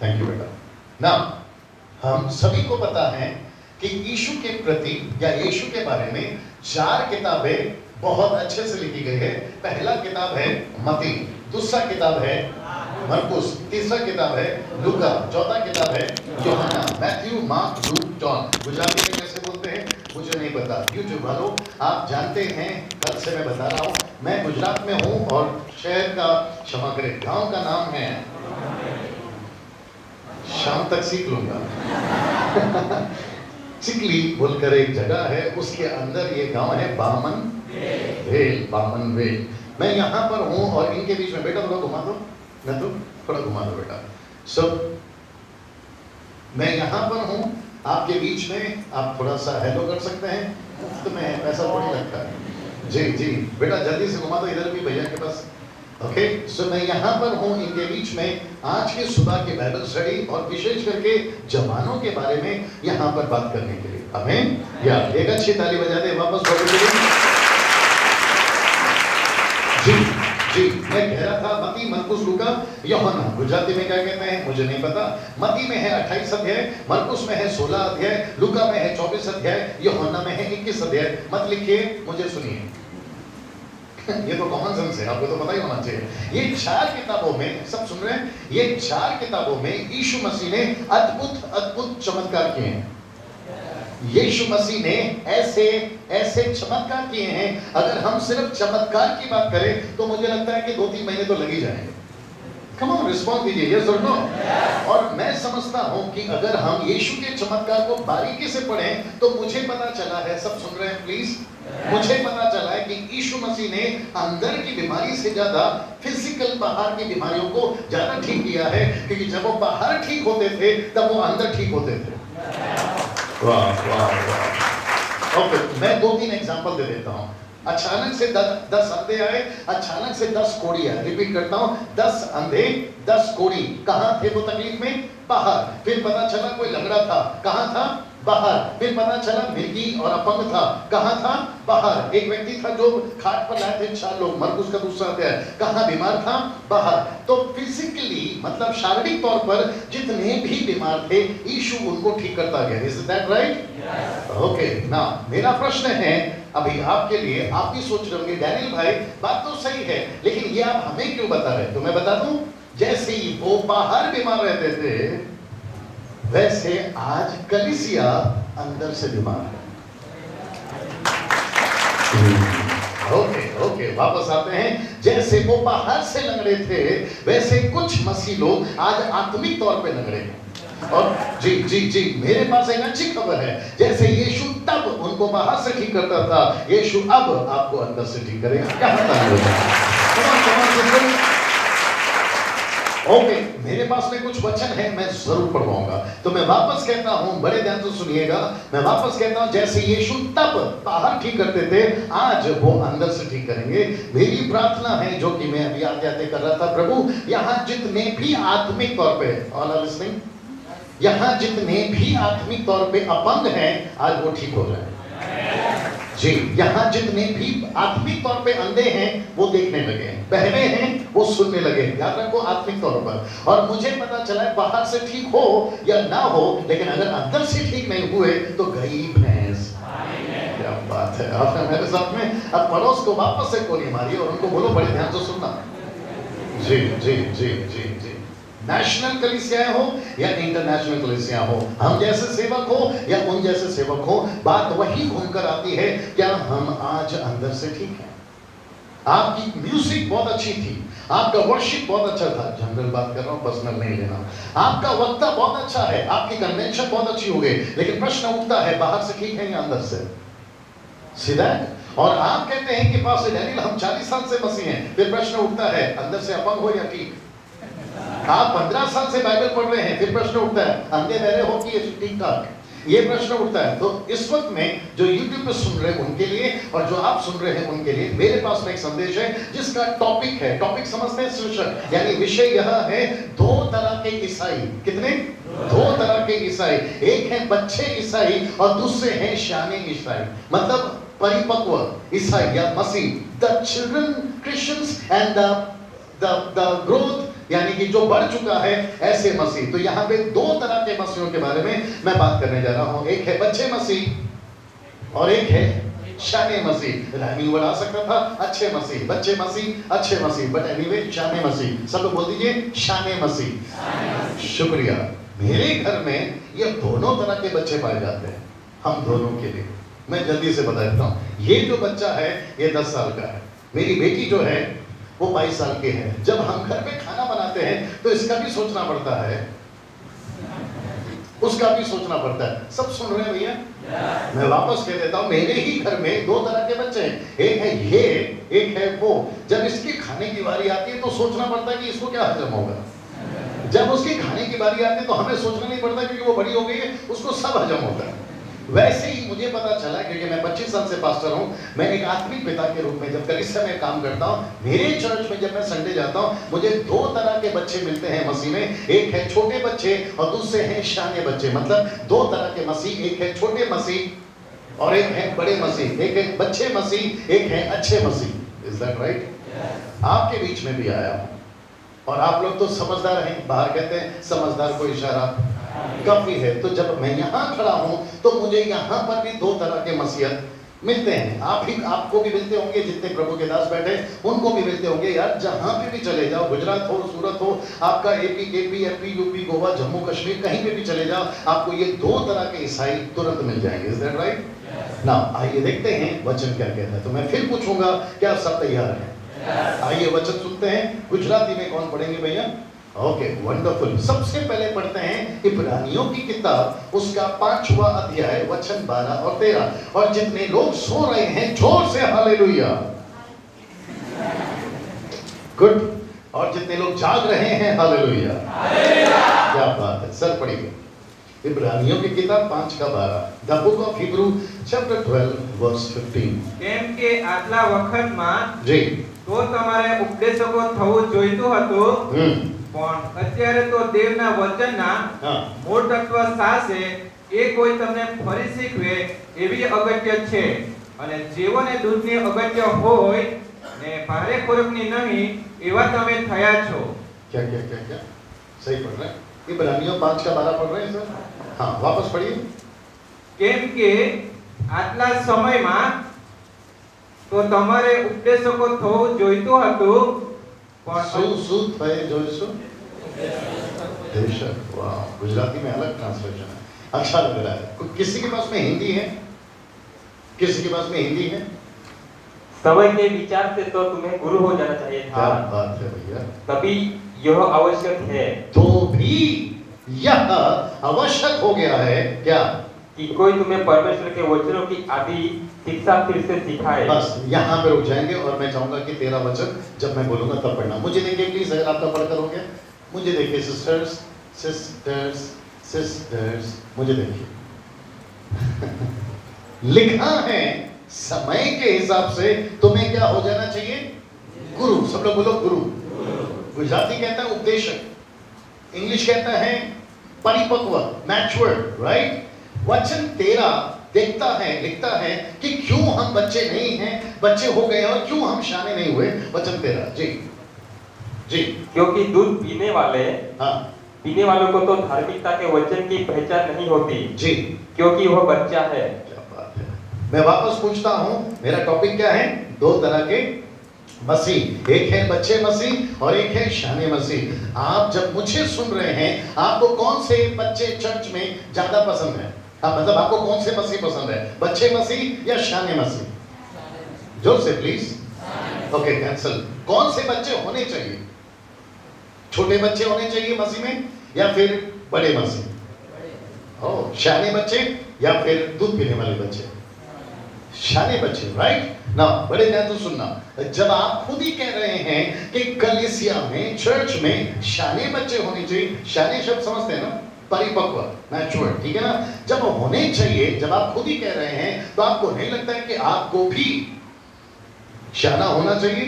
Thank you बेटा। ना हम सभी को पता है कि यीशु के प्रति या यीशु के बारे में 4 किताबें बहुत अच्छे से लिखी गई है। पहला किताब है मत्ती, दूसरा किताब है मरकुस, तीसरा किताब है लूका, चौथा किताब है यूहन्ना, Matthew, mark, look, John. Gujarati में कैसे बोलते हैं मुझे नहीं पता। यूट्यूब वालों आप जानते हैं, कल से मैं बता रहा हूँ, मैं गुजरात में हूँ और शहर का, क्षमा करें, गांव का नाम है, शाम तक सीख लूंगा चिकली बोलकर एक जगह है, उसके अंदर ये गांव है बामन वेल, बामन वेल। मैं यहाँ पर हूँ और इनके बीच में, बेटा थोड़ा घुमा दो, न तो थोड़ा घुमा दो बेटा। सब मैं यहाँ पर हूँ आपके बीच में, आप थोड़ा सा हेलो कर सकते हैं, मुफ्त में पैसा थोड़ी लगता है। जी जी बेटा जल्दी से घुमा दो, इधर भी भैया के पास। ओके सो मैं यहाँ पर हूँ इनके बीच में आज के सुबह के बाइबल स्टडी और विशेष करके जवानों के बारे में यहाँ पर बात करने के लिए। आमीन। या एक अच्छी ताली बजा दे वापस प्रभु के लिए। जी जी मैं कह रहा था मत्ती, मरकुस, लूका, यूहन्ना। गुजराती में क्या कहते हैं मुझे नहीं पता। मत्ती में है 28 अध्याय, मरकुस में है 16 अध्याय, लूका में है 24 अध्याय, यूहन्ना में है 21 अध्याय। मत लिखिए, मुझे सुनिए ये तो कॉमन सेंस है, आपको तो पता ही होना चाहिए। ये 4 किताबों में, सब सुन रहे हैं, ये 4 किताबों में यीशु मसीह ने अद्भुत अद्भुत चमत्कार किए हैं। यीशु मसीह ने ऐसे ऐसे चमत्कार किए हैं, अगर हम सिर्फ चमत्कार की बात करें तो मुझे लगता है कि 2-3 महीने तो लग ही जाएंगे। कम ऑन रिस्पॉन्स दीजिए, यस और नो। और मैं समझता हूं कि अगर हम यीशु के चमत्कार को बारीकी से पढ़ें तो मुझे पता चला है, सब सुन रहे हैं प्लीज, मुझे पता चला है कि यीशु मसीह ने अंदर की बीमारी से ज्यादा फिजिकल बाहर की बीमारियों को ज्यादा ठीक किया है, क्योंकि जब वो बाहर ठीक होते थे तब वो अंदर ठीक होते थे। वाह वाह वाह। ओके मैं 2-3 एग्जांपल दे देता हूं। अचानक से 10 अंधे आए, अचानक से 10 कोढ़ी आए। रिपीट करता हूं, 10 अंधे 10 कोढ़ी। कहां थे वो तकलीफ में? बाहर। फिर पता चला कोई लंगड़ा था, कहां था? बाहर। फिर पता चला मिर्गी और अपंग था, कहां था? बाहर। एक व्यक्ति था जो खाट पर लाए थे 4 लोग, मरकुस का दूसरा अध्याय, कहां बीमार था? बाहर। तो फिजिकली मतलब शारीरिक तौर पर जितने भी बीमार थे यीशु उनको ठीक करता गया। Is that right? ओके ना मेरा प्रश्न है अभी आपके लिए, आप भी सोच रहे होंगे डैनियल भाई बात तो सही है, लेकिन ये आप हमें क्यों बता रहे? तो मैं बता दूं, जैसे ही वो बाहर बीमार रहते थे वैसे आज कलीसिया अंदर से बीमार है। ओके ओके वापस आते हैं। जैसे वो बाहर से लंगड़े थे वैसे कुछ मसीह लोग आज आत्मिक तौर पे लंगड़े हैं। और जी जी जी मेरे पास एक अच्छी खबर है, जैसे यीशु तब उनको बाहर से ठीक करता था, यीशु अब आपको अंदर से ठीक करेगा। ओके मेरे पास में कुछ वचन है, मैं जरूर पढ़वाऊंगा। तो मैं वापस कहता हूं, बड़े ध्यान से सुनिएगा, मैं वापस कहता हूं, जैसे यीशु तब बाहर ठीक करते थे आज वो अंदर से ठीक करेंगे। मेरी प्रार्थना है जो कि मैं अभी आते कर रहा था, प्रभु यहाँ जितने भी आत्मिक तौर पे, ऑल आर लिसनिंग, यहाँ जितने भी आत्मिक तौर पे अपंग हैं आज वो ठीक हो जाए जी। यहाँ जितने भी आत्मिक तौर पे अंधे हैं वो देखने लगे, बहरे हैं वो सुनने लगे। याद रखो आत्मिक तौर पर। और मुझे पता चला है बाहर से ठीक हो या ना हो, लेकिन अगर अंदर से ठीक नहीं हुए तो गई भैंस। क्या बात है, आपने मेरे साथ में। अब पड़ोस को वापस से गोली मारी और उनको बोलो बड़े ध्यान से सुनना। जी जी जी जी जी नेशनल कलीसिया हो या इंटरनेशनल कलीसिया हो, हम जैसे सेवक हो या उन जैसे सेवक हो, बात वही घूमकर आती है, क्या हम आज अंदर से ठीक हैं? आपकी म्यूजिक बहुत अच्छी थी, आपका वर्शिप बहुत अच्छा था, जनरल बात कर रहा हूं, पर्सनल नहीं लेना। आपका वक्ता बहुत अच्छा है, आपकी कन्वेंशन बहुत अच्छी हो गई, लेकिन प्रश्न उठता है बाहर से ठीक है या अंदर से? सीधा। और आप कहते हैं कि पास्टर डैनियल हम 40 साल से मसीह हैं, फिर प्रश्न उठता है अंदर से अपंग हो या ठीक? आप 15 साल से बाइबल पढ़ रहे हैं, फिर प्रश्न उठता है अंधे बहरे हो कि ठीक ठाक? ये प्रश्न उठता है। तो इस वक्त में जो YouTube पे सुन रहे हैं उनके लिए और जो आप सुन रहे हैं उनके लिए मेरे पास में एक संदेश है जिसका टॉपिक है, टॉपिक समझते हैं, शीर्षक यानी विषय यह है, 2 तरह के ईसाई। कितने? 2 तरह के ईसाई। एक है बच्चे ईसाई और दूसरे हैं शाने ईसाई, मतलब परिपक्व ईसाई या मसीह। The children Christians and the growth यानी कि जो बढ़ चुका है ऐसे मसीह। तो यहाँ पे दो तरह के मसीहों के बारे में मैं बात करने जा रहा हूँ, एक है बच्चे मसीह और एक है शाने मसीह। राइमिंग वर्ड आ सकता था, अच्छे मसीह, बच्चे मसीह, अच्छे मसीह, बट एनीवे शाने मसीह। सब लोग बोल दीजिए शाने मसीह। शुक्रिया। मेरे घर में ये दोनों तरह के बच्चे पाए जाते हैं, हम दोनों के लिए। मैं जल्दी से बता देता हूँ, ये जो बच्चा है ये 10 साल का है, मेरी बेटी जो है वो 22 साल की है। जब हम घर में खाना बनाते हैं तो इसका भी सोचना पड़ता है, उसका भी सोचना पड़ता है। सब सुन रहे हैं भैया? मैं वापस कह देता हूं, मेरे ही घर में दो तरह के बच्चे हैं, एक है ये, एक है वो। जब इसकी खाने की बारी आती है तो सोचना पड़ता है कि इसको क्या हजम होगा। जब उसकी खाने की बारी आती है तो हमें सोचना नहीं पड़ता क्योंकि वो बड़ी हो गई है, उसको सब हजम होता है। वैसे ही मुझे पता चला, क्योंकि मैं 25 साल से पास्टर हूं, मैं एक आत्मिक पिता के रूप में जब कलीसिया में काम करता हूं, मेरे चर्च में जब मैं संडे जाता हूं, मुझे दो तरह के बच्चे मिलते हैं मसीह में। एक है छोटे बच्चे और दूसरे हैं शाने बच्चे। मतलब दो तरह के मसीह, एक है छोटे मसीह और एक है बड़े मसीह, एक है बच्चे मसीह, एक है अच्छे मसीह। Is that right? आपके बीच में भी आया हूं और आप लोग तो समझदार हैं। बाहर कहते हैं समझदार को इशारा काफी है। तो जब मैं यहाँ खड़ा हूँ तो मुझे यहाँ पर भी दो तरह के मसीहत मिलते हैं। आपको भी मिलते होंगे, जितने प्रभु के दास बैठे उनको भी मिलते होंगे। यार जहाँ पे भी चले जाओ, गुजरात हो, सूरत हो, आपका AP, MP, UP, Goa, Jammu Kashmir, कहीं पे भी चले जाओ, आपको ये दो तरह के ईसाई तुरंत मिल जाएंगे। Is that right? ना आइए देखते हैं वचन क्या कहता है। तो मैं फिर पूछूंगा, क्या आप सब तैयार हैं? आइए वचन सुनते हैं। गुजराती में कौन पढ़ेंगे भैया? Okay, wonderful. सबसे पहले पढ़ते हैं इब्रानियों की किताब, उसका 5वां अध्याय, वचन 12 और 13। और जितने लोग सो रहे हैं जोर से हालेलुया। गुड। और जितने लोग जाग रहे हैं हालेलुया। क्या बात है, सर पढ़िए। इब्रानियों की किताब 5 का 12, the book of Hebrew chapter 12 verse 15। કેમ કે આટલા વખતમાં जी તો તમારે ઉપદેશકો થવું જોઈતું હતું, પણ અત્યારે તો દેવના વચનના हाँ મૂળ તત્વ સાસે એ કોઈ તમને ફરી શીખવે એવી અગત્ય છે, અને જીવને દૂધની અગત્ય હોય ને ભારે ખોરાકની નહીં એવા તમે થયા છો। क्या क्या क्या क्या सही पढ़ रहे हैं। इब्रानियों 5 का 12 पढ़ रहे हैं सर? हाँ वापस पढ़िए। કેમ કે આટલા સમયમાં તો તમારે ઉપદેશકો થવું જોઈતું હતું, सु थे जोइसु देशक। वाह, गुजराती में अलग ट्रांसलेशन है, अच्छा लग रहा है। किसी के पास में हिंदी है? किसी के पास में हिंदी है? समय के विचार से तो तुम्हें गुरु हो जाना चाहिए क्या था, बात है भैया। तभी यह आवश्यक है तो भी यह आवश्यक हो गया है क्या? कि कोई तुम्हें परमेश्वर के वचनों की आदि शिक्षा फिर से सिखाए। बस यहाँ पे रुक जाएंगे और मैं चाहूंगा कि 13 वचन जब मैं बोलूंगा तब पढ़ना। मुझे देखिए प्लीज, अगर आपका पढ़कर हो गया मुझे देखिए। सिस्टर्स सिस्टर्स सिस्टर्स मुझे देखिए। लिखा है समय के हिसाब से तुम्हें क्या हो जाना चाहिए? गुरु। सब लोग बोलो गुरु। गुजराती कहता है उपदेशक, इंग्लिश कहता है परिपक्व, मैच्योर्ड, राइट? वचन 13 देखता है, लिखता है कि क्यों हम बच्चे नहीं हैं, बच्चे हो गए और क्यों हम शाने नहीं हुए। वचन 13 जी जी। क्योंकि दूध पीने हाँ वालों को तो धार्मिकता के वचन की पहचान नहीं होती जी, क्योंकि वह बच्चा है। क्या बात है। मैं वापस पूछता हूं, मेरा टॉपिक क्या है? दो तरह के मसीह, एक है बच्चे मसीह और एक है शाने मसीह। आप जब मुझे सुन रहे हैं, आपको कौन से बच्चे चर्च में ज्यादा पसंद है? हाँ, मतलब आपको कौन से मसीह पसंद है, बच्चे मसीह या शाने मसीह? जोर से प्लीज। Okay cancel. कौन से बच्चे होने चाहिए? छोटे बच्चे होने चाहिए मसीह में या फिर बड़े मसीह? ओ, शाने बच्चे या फिर दूध पीने वाले बच्चे? शाने बच्चे, राइट ना। बड़े ध्यान से सुनना। जब आप खुद ही कह रहे हैं कि कलीसिया में, चर्च में शाने बच्चे होने चाहिए, शाने शब्द समझते हैं ना, परिपक्व, मैच्योर, ठीक है ना? जब होने चाहिए, जब आप खुद ही कह रहे हैं, तो आपको नहीं लगता है कि आपको भी शाना होना चाहिए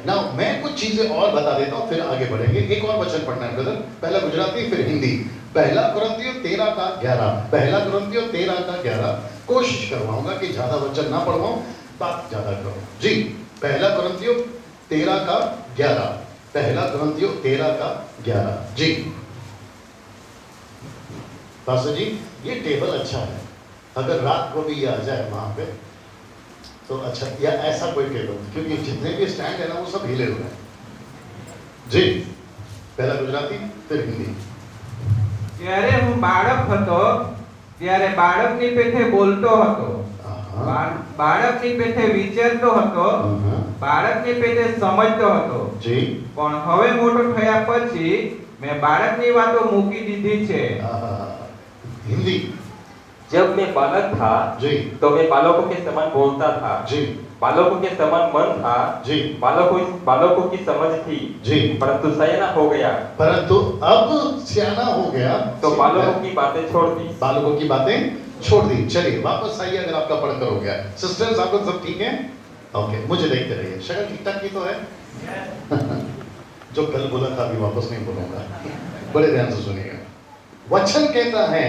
ना? मैं कुछ चीजें और बता देता हूं, फिर आगे बढ़ेंगे। एक और वचन पढ़ना है ब्रदर, पहला गुजराती फिर हिंदी। पहला कुरिन्थियों 13 का 11, पहला कुरिन्थियों 13 का 11। कोशिश करवाऊंगा कि ज्यादा वचन ना पढ़वाऊं, बात ज्यादा करो जी। पहला कुरिन्थियों 13 का 11 पहला कुरिन्थियों 13:11। जी पास्टर जी, ये टेबल अच्छा है, अगर रात को भी ये आ जाए वहां पे तो अच्छा, या ऐसा कोई टेबल, क्योंकि जितने भी स्टैंड है ना वो सब हिले हुए हैं। जी पहला गुजराती फिर हिंदी। જ્યારે હું બાળક હતો ત્યારે બાળકની પેઠે બોલતો હતો, हाँ, બાળકની પેઠે વિચારતો હતો, हाँ, બાળકની પેઠે સમજતો હતો, जी પણ હવે મોટો થયા પછી મેં બાળકની વાતો મૂકી દીધી છે। हिंदी। जब मैं बालक था जी तो मैं बालकों के समान बोलता था, जी बालकों के समान मन था, जी बालकों की समझ थी, जी परंतु सयाना हो गया परंतु अब सियाना हो गया तो बालकों की बातें छोड़ दी। बालकों की बातें छोड़ दी। चलिए वापस आइए, अगर आपका पढ़कर हो गया। सिस्टर्स आप लोग सब ठीक हैं? ओके, मुझे देखते रहिए। शक्ल ठीक ठाक की तो है? जो कल बोला था अभी वापस नहीं बोलूंगा, बड़े ध्यान से सुनिएगा। वचन कहता है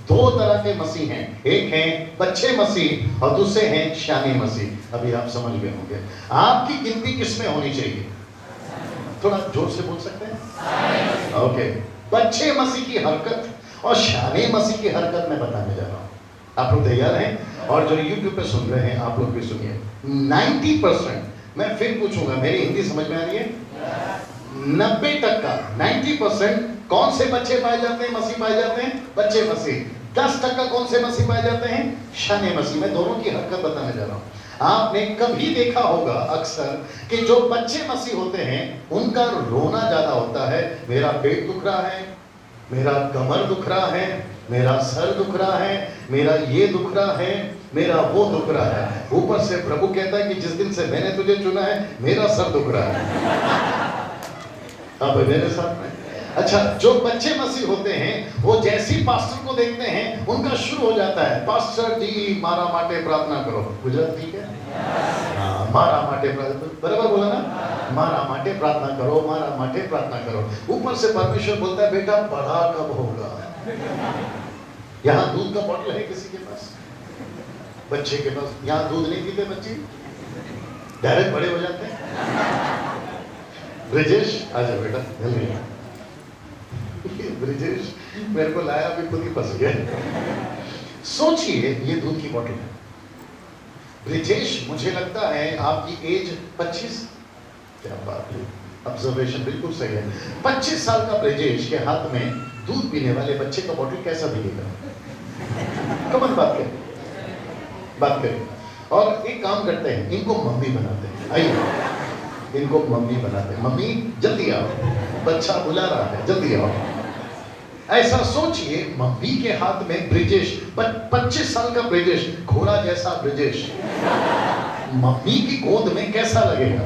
दो तरह के मसीह हैं, एक है बच्चे मसीह और दूसरे हैं श्याने मसीह। अभी आप समझ गए होंगे। आपकी गिनती किसमें होनी चाहिए? थोड़ा जोर से बोल सकते हैं? ओके, बच्चे मसीह की हरकत और श्याने मसीह की हरकत मैं बताने जा रहा हूं। आप लोग तैयार हैं? और जो YouTube पे सुन रहे हैं आप लोग भी सुनिए। 90%, मैं फिर पूछूंगा, मेरी हिंदी समझ में आ रही है? 90% 90% कौन से बच्चे पाए जाते हैं? मसीह पाए जाते हैं, बच्चे मसीह। 10% कौन से मसीह पाए जाते हैं? शाने मसीह। मैं दोनों की हरकत बताने जा रहा हूं। आपने कभी देखा होगा अक्सर कि जो बच्चे मसीह होते हैं उनका रोना ज्यादा होता है। मेरा पेट दुख रहा है, मेरा कमर दुख रहा है, मेरा सर दुख रहा है, मेरा ये दुख रहा है, मेरा वो दुख रहा है। ऊपर से प्रभु कहता है कि जिस दिन से मैंने तुझे चुना है मेरा सर दुख रहा है। अब मेरे साथ में अच्छा, जो बच्चे मसीह होते हैं वो जैसी पास्टर को देखते हैं उनका शुरू हो जाता है, पास्टर जी मारा माटे प्रार्थना करो। गुजरात ठीक है? हाँ, मारा माटे प्रार्थना, बराबर बोला ना? मारा माटे प्रार्थना करो, मारा माटे प्रार्थना करो। ऊपर से परमेश्वर बोलता है बेटा बड़ा कब होगा? यहाँ दूध का बॉटल है किसी के पास? बच्चे के पास? यहाँ दूध नहीं पीते बच्चे, डायरेक्ट बड़े हो जाते हैं। ब्रिजेश आजा बेटा, जल्दी। ब्रिजेश मेरे को लाया, अभी खुद ही फंस गया। सोचिए ये दूध की बोतल है। ब्रिजेश मुझे लगता है आपकी एज 25, क्या बात है, ऑब्जर्वेशन बिल्कुल सही है। 25 साल का ब्रिजेश के हाथ में दूध पीने वाले बच्चे का बोतल कैसा दिखेगा? कमन बात करें। और एक काम करते हैं, इनको मम्मी बनाते हैं। आइए, इनको मम्मी बनाते हैं। मम्मी जल्दी आओ, बच्चा बुला रहा है, जल्दी आओ। ऐसा सोचिए मम्मी के हाथ में ब्रिजेश, 25 साल का ब्रिजेश, घोड़ा जैसा ब्रिजेश मम्मी की गोद में कैसा लगेगा?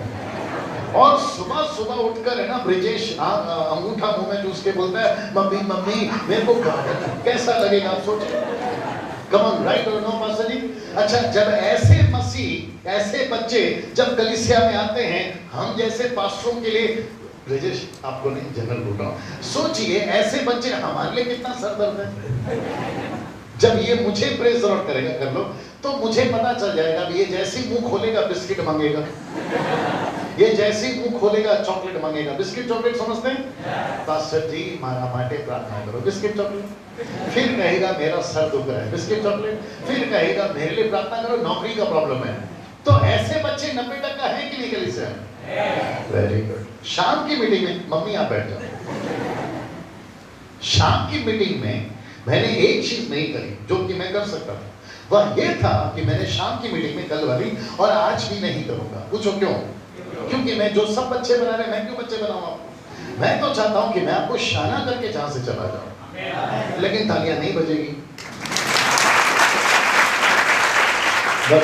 और सुबह सुबह उठकर है ना ब्रिजेश अंगूठा मुंह में चूस के बोलता है मम्मी मम्मी मेरे को कैसा लगेगा? आप सोचिए। कम ऑन, राइट और नो पास्टर जी? अच्छा, जब ऐसे मसीह, ऐसे बच्चे जब कलीसिया में आते हैं, हम जैसे पास्टरों के लिए, ब्रिजेश आपको नहीं जनरल बोल रहा हूं, सोचिए ऐसे बच्चे हमारे लिए कितना सरदर्द है। जब ये मुझे प्रेज जरूर करेगा, कर लो, तो मुझे पता चल जाएगा ये जैसे मुंह खोलेगा बिस्किट मांगेगा, ये जैसे मुंह खोलेगा चॉकलेट मांगेगा। बिस्किट चॉकलेट समझते हैं? पास्टर जी मारा माटे प्रार्थना करो, बिस्किट चॉकलेट। फिर कहेगा मेरा सर दुख रहा है, बिस्किट चॉकलेट। फिर कहेगा मेरे लिए प्रार्थना करो, नौकरी का प्रॉब्लम है। तो ऐसे बच्चे 90% है कि नहीं कलीसिया? Very good. शाम की मीटिंग में मम्मी आप बैठ जाओ। शाम की मीटिंग में मैंने एक चीज नहीं करी जो कि मैं कर सकता था, वह यह था कि मैंने शाम की मीटिंग में कल वाली और आज भी नहीं करूंगा। पूछो क्यों? क्योंकि मैं जो सब बच्चे बना रहे, मैं क्यों बच्चे बनाऊं आपको? मैं तो चाहता हूं कि मैं आपको शाना करके जहां से चला जाऊं, लेकिन तालियां नहीं बजेगी। बस।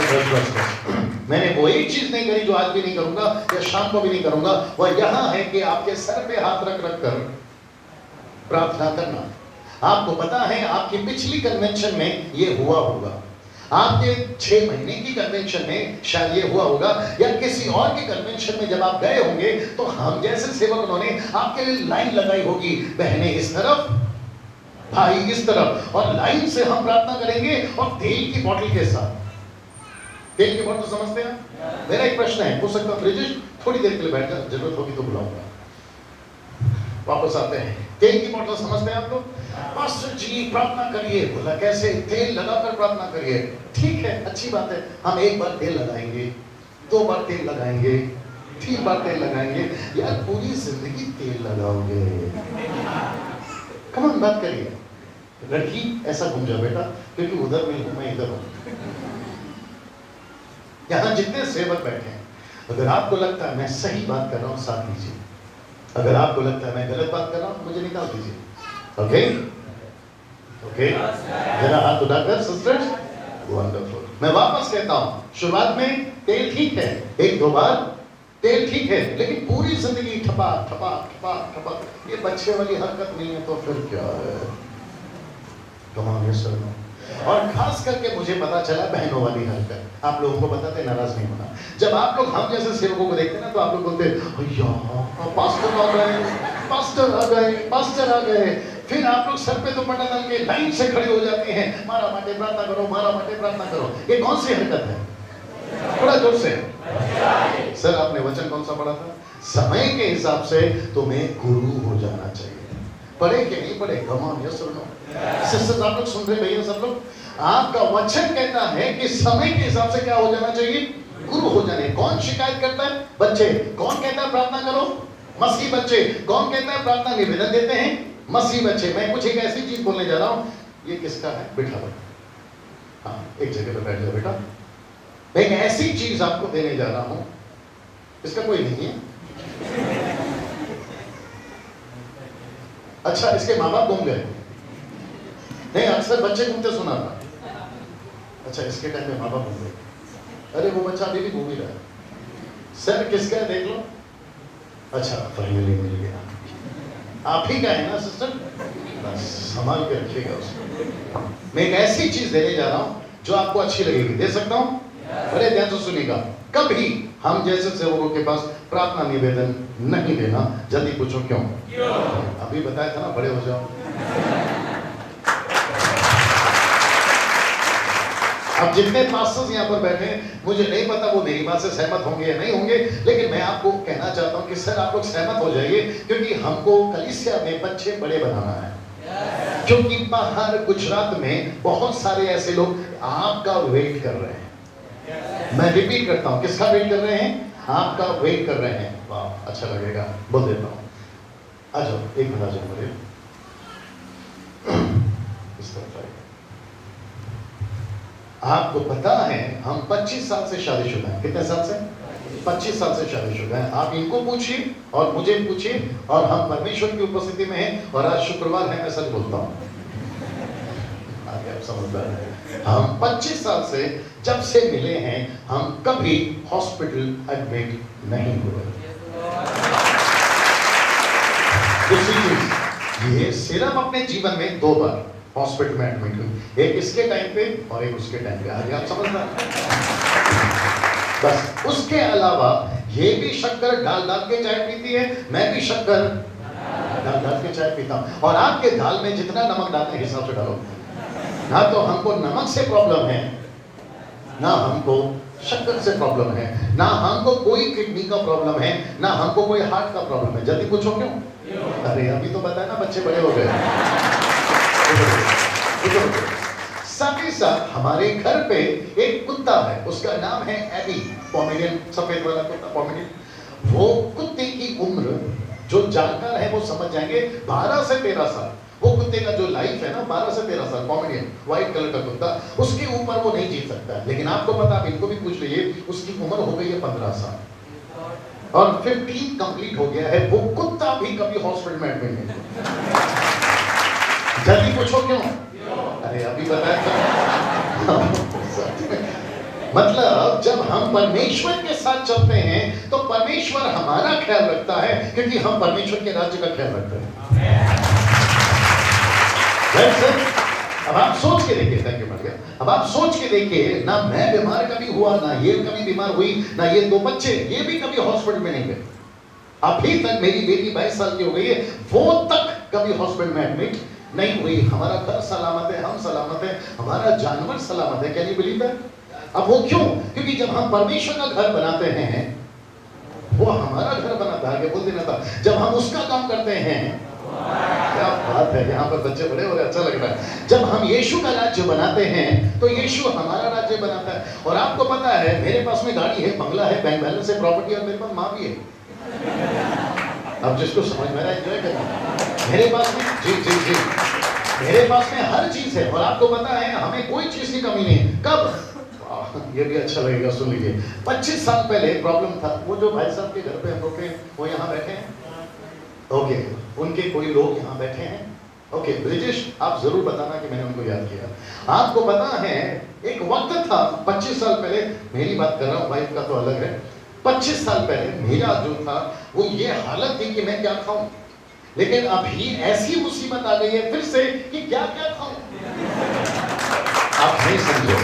मैंने वो एक चीज नहीं करी जो आज भी नहीं करूंगा या शाम को भी नहीं करूंगा, वह यहां है कि आपके सर पे हाथ रख रख कर प्रार्थना करना। आपको पता है आपकी पिछली कन्वेंशन में ये हुआ होगा, आपके 6 महीने की कन्वेंशन में शायद ये हुआ होगा, या किसी और के कन्वेंशन में जब आप गए होंगे तो हम जैसे सेवक उन्होंने आपके लिए लाइन लगाई होगी, बहने इस तरफ, भाई इस तरफ, और लाइन से हम प्रार्थना करेंगे। और तेल की बोतल के साथ, तेल की बोतल समझते हैं? मेरा एक प्रश्न है, हो सकता है ब्रिजेश थोड़ी देर के लिए बैठ जा, जरूरत होगी तो बुलाऊंगा। वापस आते हैं। तेल की बोतल समझते हैं आप लोग? पास्टर जी प्रार्थना करिए। बोला कैसे? तेल लगाकर प्रार्थना करिए। ठीक है, अच्छी बात है। हम एक बार तेल लगाएंगे, 2 बार तेल लगाएंगे, 3 बार तेल लगाएंगे। यार पूरी जिंदगी तेल लगाओगे? कम ऑन, बात करिए। लड़की ऐसा घूम जाओ बेटा, क्योंकि उधर नहीं हूं मैं, इधर हूं। यहां जितने सेवक बैठे हैं, अगर आपको लगता है मैं सही बात कर रहा हूं, साथ दीजिए। अगर आपको लगता है मैं गलत बात कर रहा हूं, मुझे निकाल दीजिए। ओके ओके, जरा हाथ उठाकर सिस्टर्स। वंडरफुल। मैं वापस कहता हूं, शुरुआत में तेल ठीक है, 1-2 बार तेल ठीक है, लेकिन पूरी जिंदगी ठपा ठपा ठपा ठपा, ये बच्चे वाली हरकत नहीं है तो फिर क्या है? कमाल सर। और खास करके मुझे पता चला बहनों वाली हरकत। आप लोगों को बताते, नाराज नहीं होना। जब आप लोग हम जैसे सेवकों को देखते हैं ना, तो आप लोग बोलते हैं पास्टर आ गए, पास्टर आ गए, पास्टर आ गए। फिर आप लोग सर पे दुपट्टा डाल के लाइन से खड़े हो जाते हैं, मारा माटे प्रार्थना करो, मारा माटे प्रार्थना करो। ये कौन सी हरकत है? थोड़ा जोर से। सर आपने वचन कौन सा पढ़ा था? समय के हिसाब से तुम्हें गुरु हो जाना चाहिए। पढ़े कि नहीं पढ़े? कम ऑन, यस और नो? सिस्टर्स आप लोग सुन रहे भैया सब लोग? आपका वचन कहता है कि समय के हिसाब से क्या हो जाना चाहिए? गुरु हो जाने। कौन शिकायत करता है? बच्चे। कौन कहता है प्रार्थना करो? मसीह बच्चे। कौन कहता है प्रार्थना निवेदन देते हैं? मसीह बच्चे। मैं कुछ एक ऐसी चीज बोलने जा रहा हूं, ये किसका है? बिठा लो। हाँ, एक जगह पे बैठ जाओ बेटा। मैं एक ऐसी चीज आपको देने जा रहा हूं, इसका कोई नहीं है। अच्छा, इसके माँ बाप घूम गए? नहीं, अक्सर बच्चे घूमते सुना था। अच्छा, इसके टाइम में माँ बाप घूम गए। अरे वो बच्चा अभी भी घूम ही रहा है। सर किसका है देख लो। अच्छा, फाइनली मिल गया। आप ही का है ना सिस्टर? बस संभाल के रखिएगा उसको। मैं एक ऐसी चीज देने जा रहा हूं जो आपको अच्छी लगेगी। दे सकता हूं? बड़े ध्यान से सुनिएगा। कभी हम जैसे सेवकों के पास प्रार्थना निवेदन नहीं देना। जल्दी पूछो क्यों? अभी बताया था ना, बड़े हो जाओ। अब जितने पास्टर्स यहाँ पर बैठे हैं, मुझे नहीं पता वो मेरी बात से सहमत होंगे या नहीं होंगे, लेकिन मैं आपको कहना चाहता हूँ कि सर आप लोग सहमत हो जाइए, क्योंकि हमको कलीसिया में बच्चे बड़े बनाना है। क्योंकि बाहर गुजरात में बहुत सारे ऐसे लोग आपका वेट कर रहे हैं। मैं रिपीट करता हूँ, किसका वेट कर रहे हैं? आपका वेट कर रहे हैं। वाह, अच्छा लगेगा, बोल देता हूँ। आ जाओ, एक मिनट आ जाओ मेरे इस तरफ आइए। आपको पता है हम 25 साल से शादीशुदा हैं। कितने साल से? 25 साल से शादीशुदा हैं। आप इनको पूछिए और मुझे पूछिए, और हम परमेश्वर की उपस्थिति में हैं। और आज शुक्रवार है, मैं सच बोलता हूँ, आगे आप समझदार हैं। हम 25 साल से जब से मिले हैं, हम कभी हॉस्पिटल एडमिट नहीं हुए। दूसरी चीज, ये सिर्फ अपने जीवन में 2 बार हॉस्पिटल में एडमिट हुई, एक इसके टाइम पे और एक उसके टाइम पे। आगे आप समझदार। बस उसके अलावा ये भी शक्कर डाल डाल के चाय पीती है, मैं भी शक्कर डाल डाल के चाय पीता हूं। और आपके दाल में जितना नमक डालते हैं हिसाब से डालो। ना तो हमको नमक से प्रॉब्लम है, ना हमको शक्कर से प्रॉब्लम है, ना हमको कोई किडनी का प्रॉब्लम है, ना हमको कोई हार्ट का प्रॉब्लम है। जल्दी पूछो क्यों? अरे अभी तो बताया ना, बच्चे बड़े हो गए। साथ ही साथ हमारे घर पे एक कुत्ता है, उसका नाम है एबी, पोमेरियन, सफेद वाला कुत्ता पोमेरियन। वो कुत्ते की उम्र जो जानकार है वो समझ जाएंगे, 12 से 13 साल। वो कुत्ते का जो लाइफ है ना, 12 से 13 साल, पोमेरियन, व्हाइट कलर का कुत्ता, उसके ऊपर वो नहीं जी सकता। लेकिन आपको पता, आप इनको भी पूछ लीजिए, उसकी उम्र हो गई है 15 साल और 15 कंप्लीट हो गया है। वो कुत्ता भी कभी हॉस्पिटल में एडमिट नहीं। जल्दी पूछो क्यों? अरे अभी बताया था। मतलब जब हम परमेश्वर के साथ चलते हैं तो परमेश्वर हमारा ख्याल रखता है, क्योंकि हम परमेश्वर के राज्य का ख्याल रखते हैं। अब आप सोच के देखिए, थैंक यू मारिया। अब आप सोच के देखिए, ना मैं बीमार कभी हुआ, ना ये कभी बीमार हुई, ना ये 2 बच्चे, ये भी कभी हॉस्पिटल में नहीं गए। अभी तक मेरी बेटी 22 साल की हो गई है, वो तक कभी हॉस्पिटल में एडमिट नहीं हुई। हमारा घर सलामत है, हम सलामत है, हमारा जानवर सलामत है। Can you believe that? अब वो क्यों? क्योंकि जब हम परमेश्वर का घर बनाते हैं, वो हमारा घर बनाता है, आगे बोल देना था, जब हम उसका काम करते हैं। क्या बात है, यहाँ पर बच्चे बड़े हो रहे, अच्छा लग रहा है। जब हम यीशु का राज्य बनाते हैं तो यीशु हमारा राज्य बनाता है। और आपको पता है मेरे पास में गाड़ी है, बंगला है, बैंक बैलेंस है, प्रॉपर्टी, और मेरे पास माँ भी है। अब जिसको समझ में आ रहा है एंजॉय करना। मेरे पास में जी जी जी मेरे पास में हर चीज है। और आपको पता है हमें कोई चीज की कमी नहीं है। कब? ये भी अच्छा लगेगा, सुन लीजिए। 25 साल पहले प्रॉब्लम था। वो जो भाई साहब के घर पे हम लोग के, वो यहाँ बैठे हैं, ओके, उनके कोई लोग यहाँ बैठे हैं, ओके। ब्रिजेश, आप जरूर बताना कि मैंने उनको याद किया। आपको पता है एक वक्त था 25 साल पहले, मेरी बात कर रहा हूँ, वाइफ का तो अलग है। 25 साल पहले मेरा जो था वो ये हालत थी कि मैं क्या खाऊं। लेकिन अभी ऐसी मुसीबत आ गई है फिर से कि क्या क्या खाऊं। आप नहीं समझो,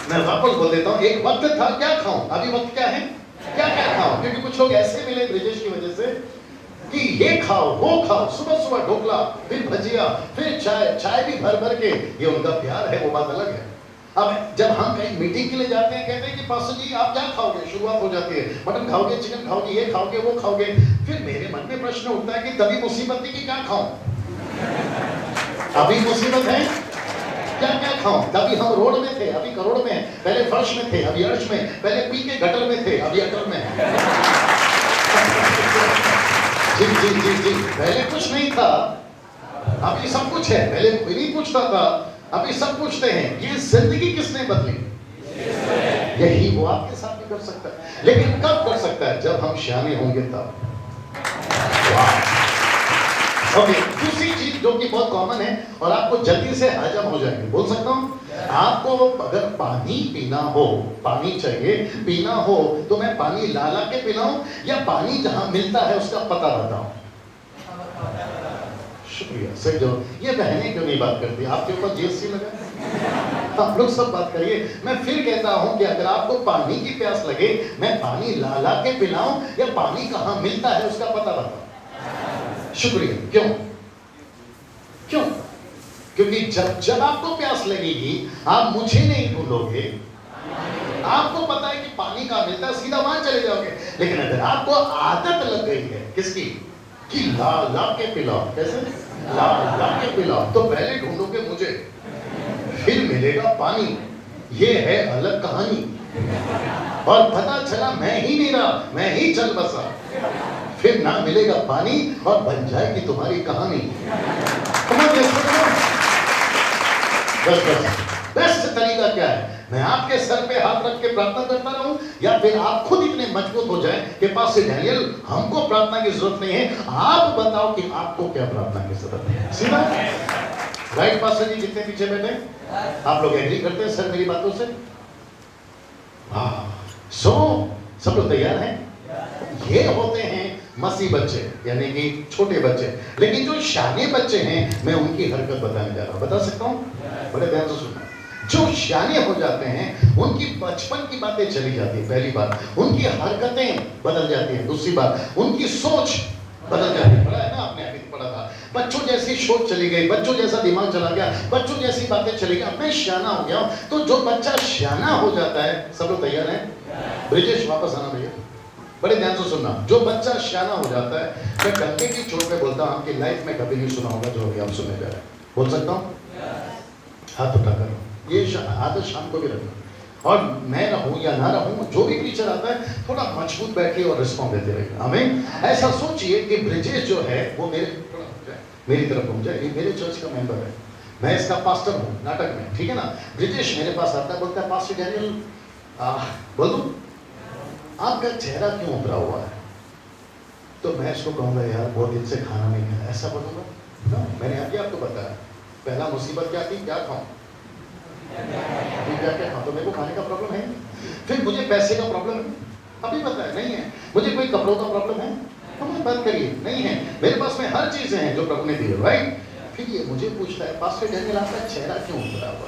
मैं वापस बोल देता हूं। एक वक्त था क्या खाऊं, अभी वक्त क्या है, क्या क्या खाऊं। क्योंकि कुछ लोग ऐसे मिले ब्रिजेश की वजह से कि ये खाओ वो खाओ, सुबह सुबह ढोकला, फिर भजिया, फिर चाय, चाय भी भर भर के। ये उनका प्यार है, वो बात अलग है। अब जब हम कहीं मीटिंग के लिए जाते हैं, कहते हैं कि पास्टर जी आप क्या खाओगे, शुरुआत हो जाती है, मटन खाओगे, चिकन खाओगे, ये खाओगे, वो खाओगे। फिर मेरे मन में प्रश्न उठता है कि तभी मुसीबत थी कि क्या खाऊं। अभी मुसीबत है, क्या क्या खाऊं। तभी हम रोड में थे, अभी करोड़ में, पहले फर्श में थे, अभी अर्श में, पहले पी के गटर में थे, अभी अटर में। जी जी जी जी पहले कुछ नहीं था, अभी सब कुछ है। पहले कोई नहीं पूछता था, अभी सब पूछते हैं। ये जिंदगी किसने बदली? यही वो आपके साथ भी कर सकता है। लेकिन कब कर सकता है? जब हम शामिल होंगे तब। ओके, दूसरी चीज जो कि बहुत कॉमन है और आपको जल्दी से हजम हो जाएगी, बोल सकता हूँ। आपको अगर पानी पीना हो, पानी चाहिए पीना हो, तो मैं पानी ला ला के पिलाऊं या पानी जहां मिलता है उसका पता बताऊं? शुक्रिया सर। जो ये बहनें क्यों नहीं बात करती? आपके ऊपर जीएसटी लगा। आप लोग सब बात करिए। मैं फिर कहता हूं कि अगर आपको पानी की प्यास लगे, मैं पानी ला ला के पिलाऊं या पानी कहां मिलता है उसका पता बताऊं? शुक्रिया। क्यों? क्यों? क्योंकि जब जब आपको प्यास लगेगी आप मुझे नहीं ढूंढोगे, आपको पता है कि पानी कहां मिलता है, सीधा वहां चले जाओगे। लेकिन अगर आपको आदत लग गई है किसकी, कि ला ला के पिलाओ, कैसे ला ला के पिलाओ, तो पहले ढूंढोगे मुझे, फिर मिलेगा पानी। ये है अलग कहानी। और पता चला मैं ही नहीं रहा, मैं ही चल बसा, फिर ना मिलेगा पानी और बन जाएगी तुम्हारी कहानी। बस बस बेस्ट तरीका क्या है? मैं आपके सर पे हाथ रख के प्रार्थना करता रहूं या फिर आप खुद इतने मजबूत हो जाएं कि पास से डैनियल हमको प्रार्थना की जरूरत नहीं है, आप बताओ कि आपको क्या प्रार्थना की जरूरत है। सीधा राइट पास्टर जी जितने पीछे बैठे, आप लोग एग्री करते हैं सर मेरी बातों से? सो सब लोग तैयार हैं? ये होते हैं मसीह बच्चे, यानी कि छोटे बच्चे। लेकिन जो शाने बच्चे हैं मैं उनकी हरकत बताने जा रहा हूं। बता सकता हूं? बड़े ध्यान से सुनना। जो शाने हो जाते हैं उनकी बचपन की बातें चली जाती है, पहली बात। उनकी हरकतें बदल जाती हैं, दूसरी बात उनकी सोच बदल जाती है। पढ़ा है ना आपने, अभी पढ़ा था। बच्चों जैसी सोच चली गई, बच्चों जैसा दिमाग चला गया, बच्चों जैसी बातें चली गई। अब मैं शाना हो गया हूं। तो जो बच्चा शाना हो जाता है, सब लोग तैयार हैं? ब्रिजेश वापस आना भैया, बड़े ध्यान से सुनना। जो बच्चा शाना हो जाता है, मैं डंके की चोट पे बोलता हूं, आपकी लाइफ में कभी नहीं सुना होगा जो अभी आप सुनने जा रहे हैं। बोल सकता हूं? हाथ उठा कर ये आदत शाम को भी रखना। और मैं रहूं या ना रहूं, जो भी टीचर आता है थोड़ा मजबूत बैठिए और रिस्पॉन्ड देते रहिए। हमें ऐसा सोचिए कि ब्रिजेश जो है वो मेरी तरफ घूम जाए। ये मेरे चर्च का मेंबर है, मैं इसका पास्टर हूँ नाटक में, ठीक है ना। ब्रिजेश मेरे पास आता है, बोलता है पास्टर डैनियल बोल दूं आपका चेहरा क्यों उभरा हुआ है? तो मैं इसको कहूँगा यार बहुत दिन से खाना नहीं खाया, ऐसा बोलूँगा ना। मैंने अभी आपको बताया पहला मुसीबत क्या थी, क्या खाऊं, क्या क्या खाऊं, तो मेरे को खाने का प्रॉब्लम है। फिर मुझे पैसे का प्रॉब्लम है, अभी पता है नहीं है। मुझे कोई कपड़ों का प्रॉब्लम है, तो मैं बात करिए नहीं है। मेरे पास में हर चीजें हैं जो प्रभु ने दी है, राइट। फिर ये मुझे पूछता है पास्टर डैनियल आपका चेहरा क्यों उभरा हुआ,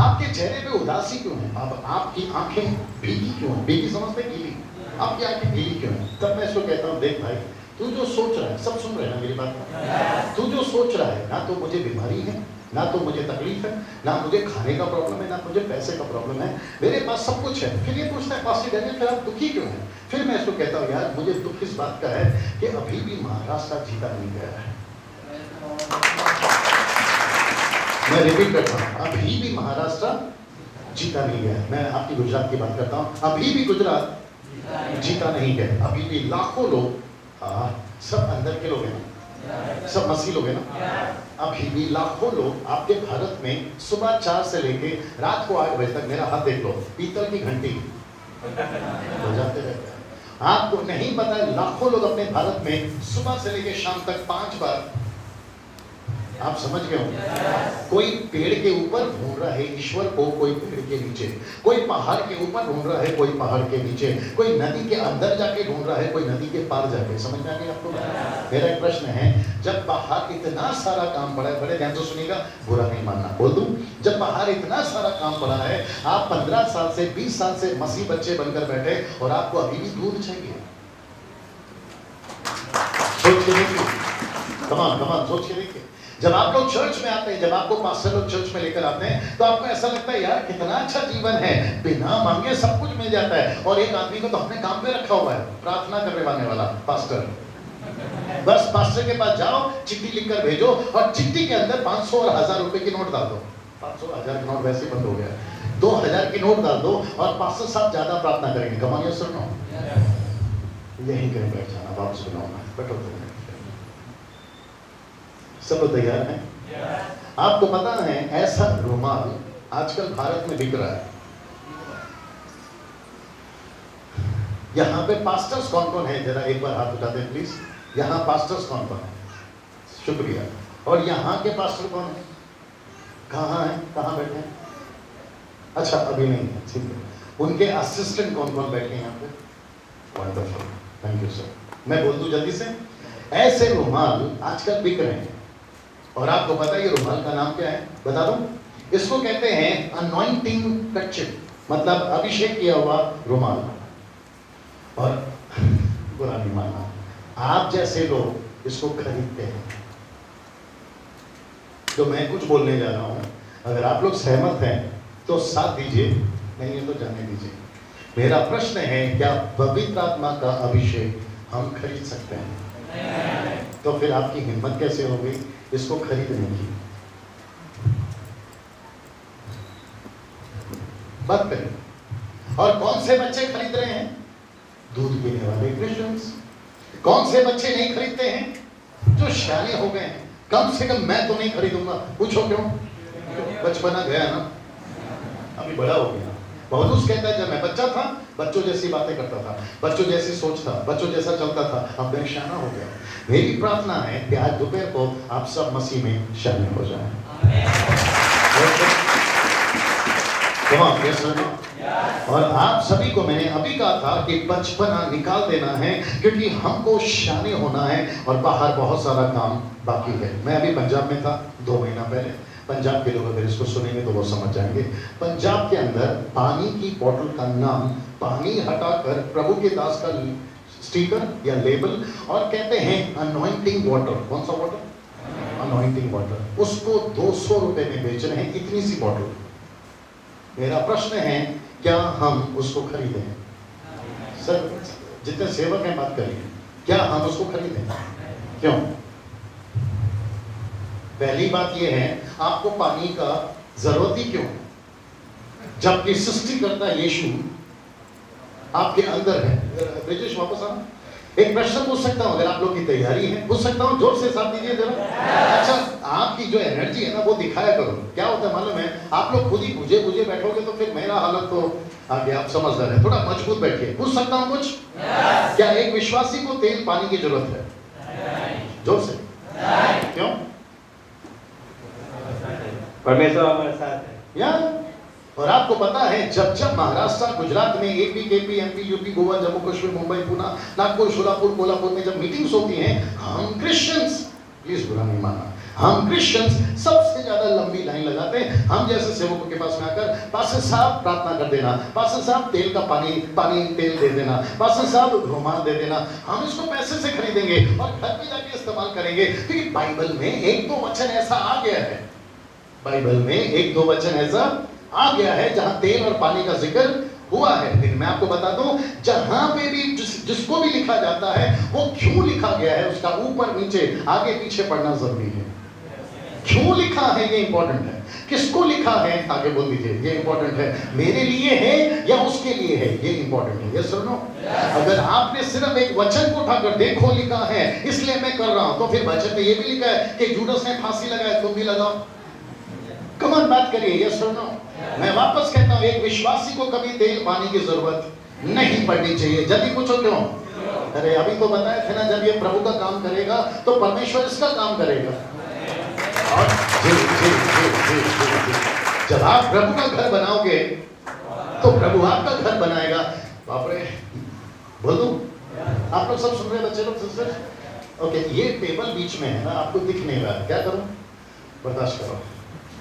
आपके चेहरे पे उदासी क्यों है, अब आपकी आंखें भीगी क्यों है? भीगी समझते, गीली, आपकी आंखें गीली क्यों है? तब मैं इसको कहता हूँ देख भाई तू जो सोच रहा है, सब सुन रहे हैं ना मेरी बात? तू जो सोच रहा है, ना तो मुझे बीमारी है, ना तो मुझे तकलीफ है, ना मुझे खाने का प्रॉब्लम है, ना मुझे पैसे का प्रॉब्लम है, मेरे पास सब कुछ है। फिर ये पूछता है पास्टर डैनियल फिर आप दुखी क्यों हैं? फिर मैं इसको कहता हूँ यार मुझे दुख इस बात का है कि अभी भी महाराष्ट्र जीता नहीं गया है। मैं रिपीट करता हूँ, अभी भी महाराष्ट्र जीता नहीं गया। मैं आपकी गुजरात की बात करता हूँ, अभी भी गुजरात जीता नहीं गया। अभी भी लाखों लोग, सब अंदर के लोग हैं ना, सब मसीह लोग हैं ना, अभी भी लाखों लोग आपके भारत में सुबह 4 से लेके रात को 8 बजे तक, मेरा हाथ देख लो, पीतल की घंटी बजाते रहते हैं। आपको नहीं पता है लाखों लोग अपने भारत में सुबह से लेके शाम तक 5 बार, आप समझ गए हो, कोई पेड़ के ऊपर ढूंढ रहा है ईश्वर को, कोई पेड़ के नीचे, कोई पहाड़ के ऊपर ढूंढ रहा है, कोई पहाड़ के नीचे, कोई नदी के अंदर जाके ढूंढ रहा है, कोई नदी के पार जाके। समझ में आ गया आपको? मेरा एक प्रश्न है, जब बाहर इतना सारा काम पड़ा है, बड़े ध्यान से सुनिएगा, बुरा नहीं मानना, बोल दूं, जब बाहर इतना सारा काम पड़ा है, आप 15 साल से 20 साल से मसीह बच्चे बनकर बैठे और आपको अभी भी दूध चाहिए। सोच के देखिए, कमान सोच के देखिए। जब आप लोग चर्च में आते हैं, जब आपको पास्टर लोग चर्च में लेकर आते हैं, तो आपको ऐसा लगता है यार कितना अच्छा जीवन है, बिना मांगे सब कुछ मिल जाता है। और एक आदमी को तो हमने काम पे रखा हुआ है, प्रार्थना करने वाला पास्टर। बस पास्टर के पास जाओ, चिट्ठी लिखकर भेजो और चिट्ठी के अंदर 500 और 1000 रुपए की नोट डाल दो। 500 1000 का नोट वैसे बंद हो गया, 2000 की नोट डाल दो और पास्टर साहब ज्यादा प्रार्थना करेंगे। कमानिया सुनो, यही कहीं बैठ जाना, वापस बुलाऊंगा, बैठो। सब तैयार हैं? आपको पता है ऐसा रुमाल आजकल भारत में बिक रहा है। यहाँ पे पास्टर्स कौन कौन है, जरा एक बार हाथ उठा दें प्लीज। यहाँ पास्टर्स कौन कौन है? शुक्रिया। और यहाँ के पास्टर कौन है? कहाँ है, कहाँ बैठे हैं? अच्छा अभी नहीं है, ठीक है। उनके असिस्टेंट कौन कौन बैठे हैं यहाँ पे? Wonderful, thank you sir. मैं बोल दूं जल्दी से, ऐसे रुमाल आजकल बिक रहे हैं। और आपको पता है ये रुमाल का नाम क्या है? बता दूं, इसको कहते हैं अनॉइंटिंग कर्चिफ, मतलब अभिषेक किया हुआ रुमाल। और बुरा नहीं मानना, आप जैसे लोग इसको खरीदते हैं। तो मैं कुछ बोलने जा रहा हूं, अगर आप लोग सहमत हैं तो साथ दीजिए, नहीं है तो जाने दीजिए। मेरा प्रश्न है, क्या पवित्र आत्मा का अभिषेक हम खरीद सकते हैं? तो फिर आपकी हिम्मत कैसे हो गई इसको खरीदने की? बात करें। और कौन से बच्चे खरीद रहे हैं? दूध पीने वाले क्रिश्चियंस। कौन से बच्चे नहीं खरीदते हैं? जो शाने हो गए हैं। कम से कम मैं तो नहीं खरीदूंगा। पूछो क्यों? बचपना गया ना, अभी बड़ा हो गया। पौलुस कहता है जब मैं बच्चा था बच्चों जैसी बातें करता था, बच्चों जैसी सोच था, बच्चों जैसा चलता था, अब मैं शाना हो गया। मेरी प्रार्थना है कि आज दोपहर को आप सब मसीह में शामिल हो जाएं। और आप सभी को मैंने अभी कहा था कि बचपना निकाल देना है, क्योंकि हमको शाने होना है और बाहर बहुत सारा काम बाकी है। मैं अभी पंजाब में था 2 महीना पहले। पंजाब के लोग अगर इसको सुनेंगे तो वो समझ जाएंगे। पंजाब के अंदर पानी की बोतल का नाम पानी हटाकर प्रभु के दास का स्टिकर या लेबल और कहते हैं अनॉइंटिंग वाटर। कौन सा वाटर? Anointing water. उसको 200 रुपए में बेच रहे हैं, इतनी सी बोतल। मेरा प्रश्न है, क्या हम उसको खरीदें? सर जितने सेवक हैं बात करिए, क्या हम उसको खरीदें? क्यों? पहली बात यह है, आपको पानी का जरूरत ही क्यों? जबकि सृष्टिकर्ता यीशु आपके अंदर है। ब्रिजेश वापस आना। एक प्रश्न पूछ सकता हूं, अगर आप लोग की तैयारी है पूछ सकता हूं, जोर से साथ दीजिए जरा। अच्छा, आपकी जो एनर्जी है ना वो दिखाया करो। क्या होता है मालूम है, आप लोग खुद ही बुझे बैठोगे तो फिर मेरा हालत तो आगे, आप समझदार है, थोड़ा मजबूत बैठिए। पूछ सकता हूं कुछ? क्या एक विश्वासी को तेल पानी की जरूरत है? जोर से। क्यों? परमेश्वर हमारे साथ है। या और आपको पता है जब जब महाराष्ट्र, गुजरात में, AP, KP, MP, UP, Goa, Jammu Kashmir, Mumbai, Pune, Nagpur, Solapur, Kolhapur में जब मीटिंग्स होती हैं, हम क्रिश्चियंस, प्लीज बुरा नहीं मानना, हम क्रिश्चियंस सबसे ज्यादा लंबी लाइन लगाते हैं। हम जैसे सेवकों के पास में आकर पास्टर साहब प्रार्थना कर देना, पास्टर साहब तेल का पानी तेल दे देना, पास्टर साहब रुमाल दे देना, हम इसको पैसे से खरीदेंगे और घर पे जाके इस्तेमाल करेंगे। क्योंकि बाइबल में एक दो वचन ऐसा आ गया है, बाइबल में एक दो वचन ऐसा आ गया है जहां तेल और पानी का जिक्र हुआ है। लेकिन मैं आपको बता दूं, जहां पे भी जिसको भी लिखा जाता है वो क्यों लिखा गया है, उसका ऊपर नीचे आगे पीछे पढ़ना जरूरी है। क्यों लिखा है ये इंपॉर्टेंट है, किसको लिखा है आगे बोल दीजिए, ये इंपॉर्टेंट है। मेरे लिए है या उसके लिए है, ये इंपॉर्टेंट है। ये सुनो, अगर आपने सिर्फ एक वचन को उठाकर देखो लिखा है इसलिए मैं कर रहा हूं, तो फिर वचन में ये भी लिखा है कि जूडस ने फांसी लगाया, तुम भी लगाओ। कमान बात करिए, ये सुनो। मैं वापस कहता हूं, एक विश्वासी को कभी तेल पानी की जरूरत नहीं पड़नी चाहिए। जल्दी पूछो क्यों? अरे अभी तो बताया था ना, जब ये प्रभु का काम करेगा तो परमेश्वर इसका काम करेगा। और जी जी जी जी जी, जब आप प्रभु का घर बनाओगे तो प्रभु आपका घर बनाएगा। बाप रे, बोल दूं? आप लोग सब सुन रहे हैं बच्चे लोग, सिस्टर? ओके, ये टेबल बीच में है ना, आपको दिख नहीं रहा है, क्या करूं? बर्दाश्त करो,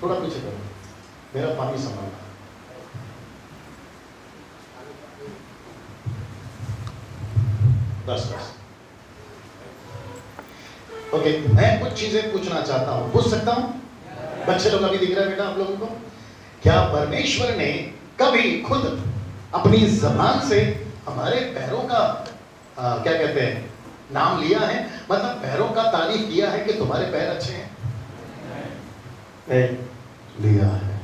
थोड़ा पीछे करो, मेरा पानी संभालना। बस बस, ओके। मैं कुछ चीजें पूछना चाहता हूं, पूछ सकता हूं? बच्चे लोग अभी दिख रहा है बेटा आप लोगों को? क्या परमेश्वर ने कभी खुद अपनी जबान से हमारे पैरों का क्या कहते हैं नाम लिया है? मतलब पैरों का तारीफ किया है कि तुम्हारे पैर अच्छे हैं? नहीं लिया है।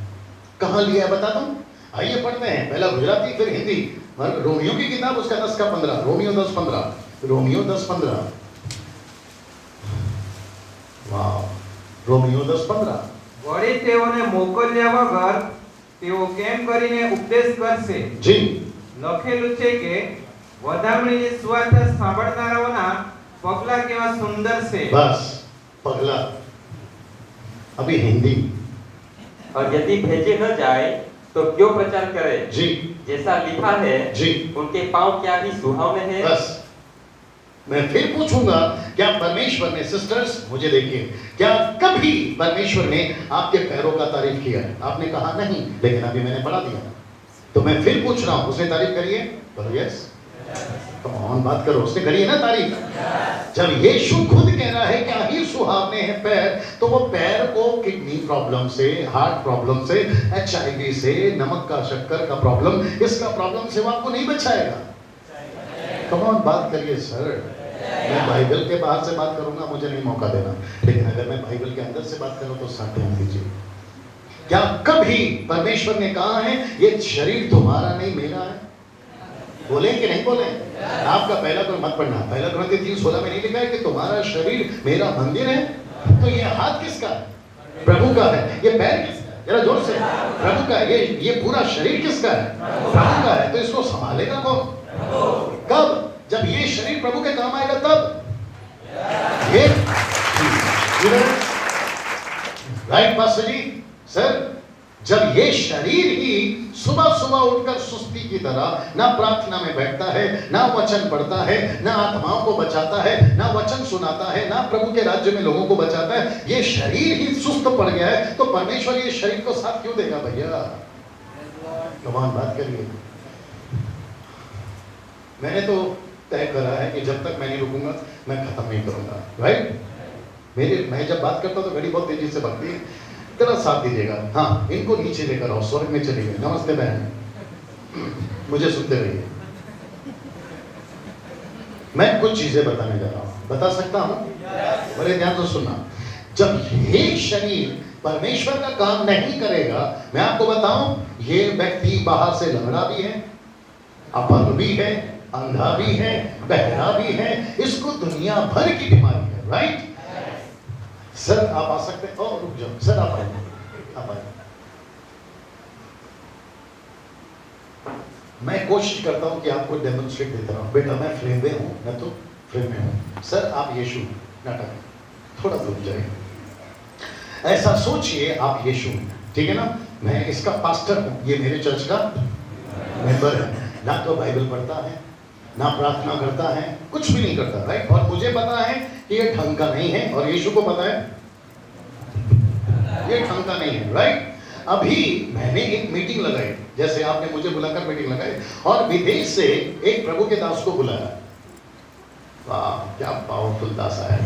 कहां लिया है बता दूं? आइए पढ़ते हैं, पहला गुजराती फिर हिंदी। रोमियो की किताब, उसका 10 का 15, रोमियो 10:15, रोमियो 10:15। वाह, रोमियो 10:15। વળી તેઓને મોકલ્યા વગર તેઓ કેમ કરીને ઉપદેશ કરશે? जी, લખેલું છે કે વધામણીની સુવાર્તા સાંભળનારાઓના પગલા કેવા સુંદર છે। बस पगला। अभी हिंदी। और यदि भेजे न जाए तो क्यों प्रचार करे? जी जैसा लिखा है, जी, उनके पांव क्या ही सुहावने हैं। बस मैं फिर पूछूंगा, क्या परमेश्वर ने, सिस्टर्स मुझे देखिए, क्या कभी परमेश्वर ने आपके पैरों का तारीफ किया है? आपने कहा नहीं, लेकिन अभी मैंने पढ़ा दिया, तो मैं फिर पूछ रहा हूं, उसने तारीफ करी है? बोलो यस। कम ऑन, बात करो, उसने करी है ना तारीफ? जब यीशु खुद कह रहा है क्या ही सुहावने हैं पैर, तो वो पैर को किडनी प्रॉब्लम से, हार्ट प्रॉब्लम से, HIV से, नमक का शक्कर का प्रॉब्लम, इसका प्रॉब्लम से वो आपको नहीं बचाएगा। कम ऑन, बात करिए सर। मैं बाइबल के बाहर से बात करूंगा, मुझे नहीं मौका देना, लेकिन अगर मैं बाइबल के अंदर से बात करूं तो साथ ध्यान दीजिए। क्या कभी परमेश्वर ने कहा है ये शरीर तुम्हारा नहीं मेरा है? बोले कि नहीं बोले? आपका पहला क्रम मत पढ़ना, पहला क्रम 3:16 में नहीं लिखा है कि तुम्हारा शरीर मेरा मंदिर है? तो ये हाथ किसका है? प्रभु का है। ये पैर किसका है? जरा जोर से, प्रभु का है। ये पूरा शरीर किसका है? प्रभु का है। तो इसको संभालेगा कौन? कब? जब ये शरीर प्रभु के काम आएगा तब। ये राइट पास्टर जी? सर, जब ये शरीर ही सुबह सुबह उठकर सुस्ती की तरह ना प्रार्थना में बैठता है, ना वचन पढ़ता है, ना आत्माओं को बचाता है, ना वचन सुनाता है, ना प्रभु के राज्य में लोगों को बचाता है, ये शरीर ही सुस्त पड़ गया है, तो परमेश्वर ये शरीर को साथ क्यों देगा भैया? कमान बात करिए। मैंने तो तय करा है कि जब तक मैं नहीं रुकूंगा मैं खत्म नहीं करूंगा, राइट? मैं जब बात करता हूं तो घड़ी बहुत तेजी से बढ़ती है, जरा साथ दीजिएगा। हाँ, इनको नीचे लेकर आओ, स्वर्ग में चली गई। नमस्ते बहन, मुझे सुनते रहिए। मैं कुछ चीजें बताने जा रहा हूं, बता सकता हूं? बड़े ध्यान से सुनना। जब ये शरीर परमेश्वर का काम नहीं करेगा, मैं आपको बताऊं, ये व्यक्ति बाहर से लंगड़ा भी है, अपंग भी है, अंधा भी है, बहरा भी है, इसको दुनिया भर की बीमारी है, राइट? सर आप आ सकते हैं? ओ रुक जाओ सर, आप आइए, आप आइए। मैं कोशिश करता हूं कि आपको डेमोन्स्ट्रेट देता रहूं। बेटा मैं फ्रेम में हूं, मैं तो फ्रेम में हूं। सर आप यीशु नाटक, थोड़ा दूर जाइए, ऐसा सोचिए आप यीशु, ठीक है ना? मैं इसका पास्टर हूं, ये मेरे चर्च का मेंबर है, ना तो बाइबल पढ़ता है, ना प्रार्थना करता है, कुछ भी नहीं करता, राइट? और मुझे पता है कि ये ढंग का नहीं है, और यीशु को पता है ये ढंग का नहीं है, राइट? अभी मैंने एक मीटिंग लगाई, जैसे आपने मुझे बुलाकर मीटिंग लगाई, और विदेश से एक प्रभु के दास को बुलाया। वाह, क्या पावरफुल दास आया।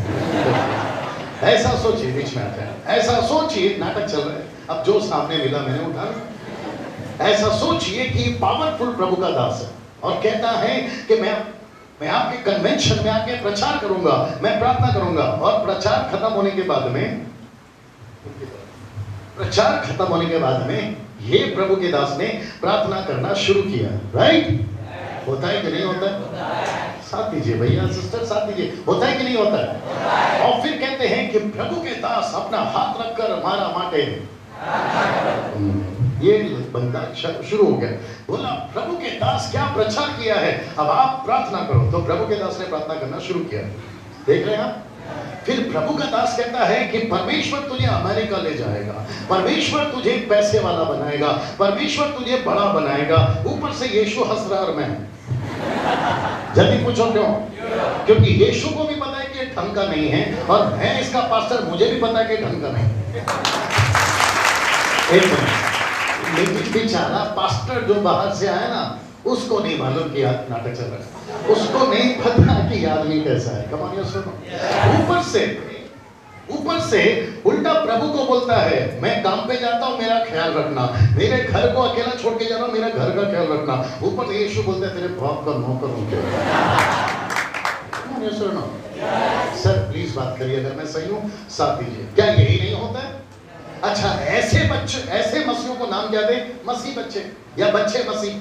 ऐसा सोचिए, बीच में आता है, ऐसा सोचिए नाटक चल रहा है, अब जो सामने मिला मैंने उठा लिया। ऐसा सोचिए कि पावरफुल प्रभु का दास है और कहता है कि मैं आपके कन्वेंशन में आके प्रचार करूंगा, मैं प्रार्थना करूंगा। और प्रचार खत्म होने के बाद में ये प्रभु के दास ने प्रार्थना करना शुरू किया, राइट? होता है कि नहीं होता है? साथ दीजिए भैया, सिस्टर साथ दीजिए, होता है कि नहीं होता है? और फिर कहते हैं कि प्रभु के दास अपना हाथ रखकर मारा माटे, ये बंदा शुरू हो गया, बोला प्रभु के दास क्या प्रचार किया है, अब आप प्रार्थना करो। तो प्रभु के दास ने प्रार्थना करना शुरू किया, देख रहे हैं आप? फिर प्रभु का दास कहता है कि परमेश्वर तुझे अमेरिका ले जाएगा, परमेश्वर तुझे पैसे वाला बनाएगा, परमेश्वर तुझे बड़ा बनाएगा। ऊपर से यीशु हंस रहा और मैं, जल्दी पूछो क्यों? क्योंकि यीशु को भी पता है कि ये ढंग का नहीं है, और मैं इसका पास्टर, मुझे भी पता है कि ढंग का नहीं। एक मिनट, लेकिन बेचारा पास्टर जो बाहर से आया ना, उसको नहीं मालूम कि नाटक चल रहा है, उसको नहीं पता कि आदमी कैसा है। कम ऑन योर सुनो। ऊपर से उल्टा प्रभु को बोलता है, मैं काम पे जाता हूँ, मेरा ख्याल रखना, मेरे घर को अकेला छोड़ के जा रहा हूँ, मेरा घर का ख्याल रखना। ऊपर से यीशु बोलता है, तेरे बाप का नौकर हूँ क्या? कम ऑन योर सुनो। सर प्लीज बात करिए, अगर मैं सही हूँ साथ दीजिए। क्या यही नहीं होता है? अच्छा, ऐसे बच्चे, ऐसे मसीहों को नाम क्या दें? मसीह बच्चे या बच्चे मसीह।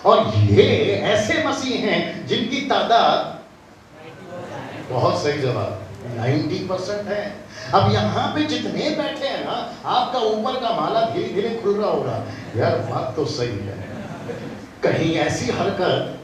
और ये ऐसे मसीह हैं जिनकी तादाद, बहुत सही जवाब, 90% है। अब यहाँ पे जितने बैठे हैं ना, आपका ऊपर का माला धीरे धीरे खुल रहा होगा, यार बात तो सही है, कहीं ऐसी हरकत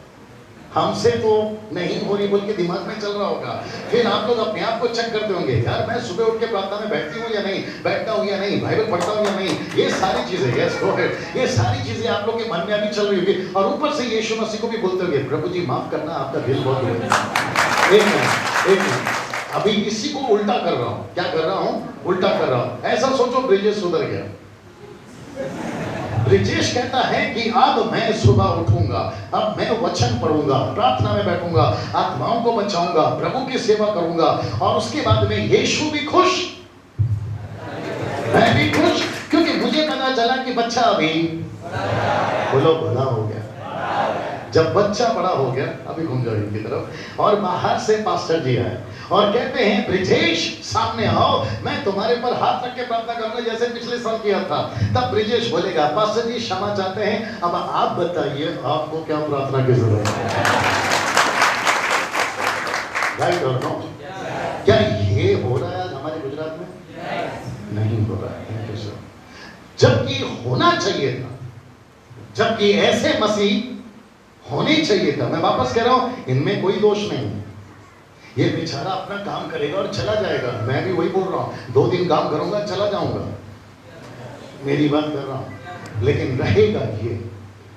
हमसे तो नहीं हो रही बोल के दिमाग में चल रहा होगा। फिर आप लोग अपने आप को चेक करते होंगे, यार मैं सुबह उठ के प्रार्थना में बैठती हूँ या नहीं, बैठता हूँ या नहीं, बाइबल पढ़ता हूँ या नहीं। ये सारी चीजें, यस गो अहेड, ये सारी चीजें आप लोग के मन में अभी चल रही होगी। और ऊपर से यीशु मसीह को भी बोलते होंगे, प्रभु जी माफ करना, आपका दिल बहुत है। एक मिनट, अभी इसी को उल्टा कर रहा हूँ। क्या कर रहा हूँ? उल्टा कर रहा हूँ। ऐसा सोचो ब्रिजेश सुधर गया। ब्रिजेश कहता है कि अब मैं सुबह उठूंगा, अब मैं वचन पढ़ूंगा, प्रार्थना में बैठूंगा, आत्माओं को बचाऊंगा, प्रभु की सेवा करूंगा। और उसके बाद में यीशु भी खुश, मैं भी खुश, क्योंकि मुझे पता चला कि बच्चा अभी बोलो बड़ा हो गया। जब बच्चा बड़ा हो गया, अभी घूम जाओ इनकी तरफ, और बाहर से पास्टर जी आए और कहते हैं, ब्रिजेश सामने आओ, मैं तुम्हारे पर हाथ रख के प्रार्थना करूंगा जैसे पिछले साल किया था। तब ब्रिजेश बोलेगा, पास्टर जी क्षमा चाहते हैं, अब आप बताइए आपको क्या प्रार्थना की जरूरत है? राइट और नो? क्या ये हो रहा है हमारे गुजरात में? नहीं हो रहा है, जबकि होना चाहिए था, जबकि ऐसे मसीह होने चाहिए था। मैं वापस कह रहा हूं, इनमें कोई दोष नहीं है। ये बेचारा अपना काम करेगा और चला जाएगा। मैं भी वही बोल रहा हूं, 2 दिन काम करूंगा चला जाऊंगा, मेरी बात कर रहा हूं। लेकिन रहेगा ये,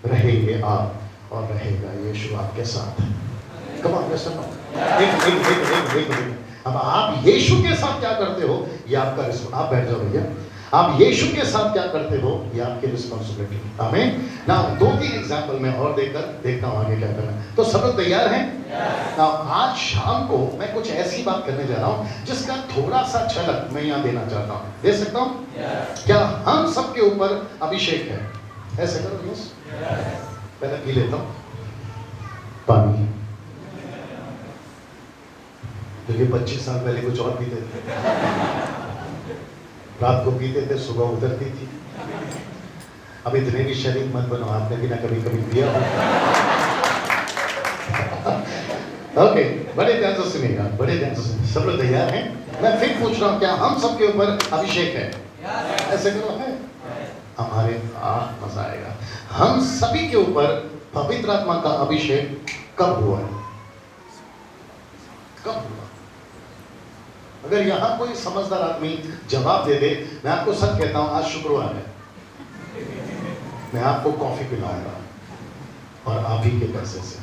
रहेंगे आप और रहेगा यीशु आपके साथ। Come on listen. एक अब आप यीशु के साथ क्या करते हो ये आपका रिस्पॉन्स। आप बैठ जाओ भैया। आप यीशु के साथ क्या करते हो ये आपकी रिस्पॉन्सिबिलिटी। आमीन। नाउ 2-3 एग्जांपल मैं और देकर देखता हूं आगे क्या करना है। तो सब लोग तैयार हैं? नाउ आज शाम को मैं कुछ ऐसी बात करने जा रहा हूं जिसका थोड़ा सा झलक मैं यहां देना चाहता हूं। दे सकता हूं? क्या हम सबके ऊपर अभिषेक है? ऐसे करो, यस। पहले पी लेता हूं पानी, क्योंकि 25 साल पहले कुछ और पीते थे, रात को पीते थे, सुबह उतरती थी। अब इतने भी शरीफ मत बनो, आपने भी ना कभी कभी पिया हो। ओके, बड़े ध्यान से सुनिएगा, बड़े ध्यान से सुनिए। सब लोग तैयार हैं? मैं फिर पूछ रहा हूं, क्या हम सबके ऊपर अभिषेक है? ऐसे करो, है हमारे। मजा आएगा। हम सभी के ऊपर पवित्र आत्मा का अभिषेक कब हुआ है? कब हुआ? अगर यहां कोई समझदार आदमी जवाब दे दे, मैं आपको सच कहता हूं, आज शुक्रवार है, मैं आपको कॉफी पिलाऊंगा और आप ही के पैसे से।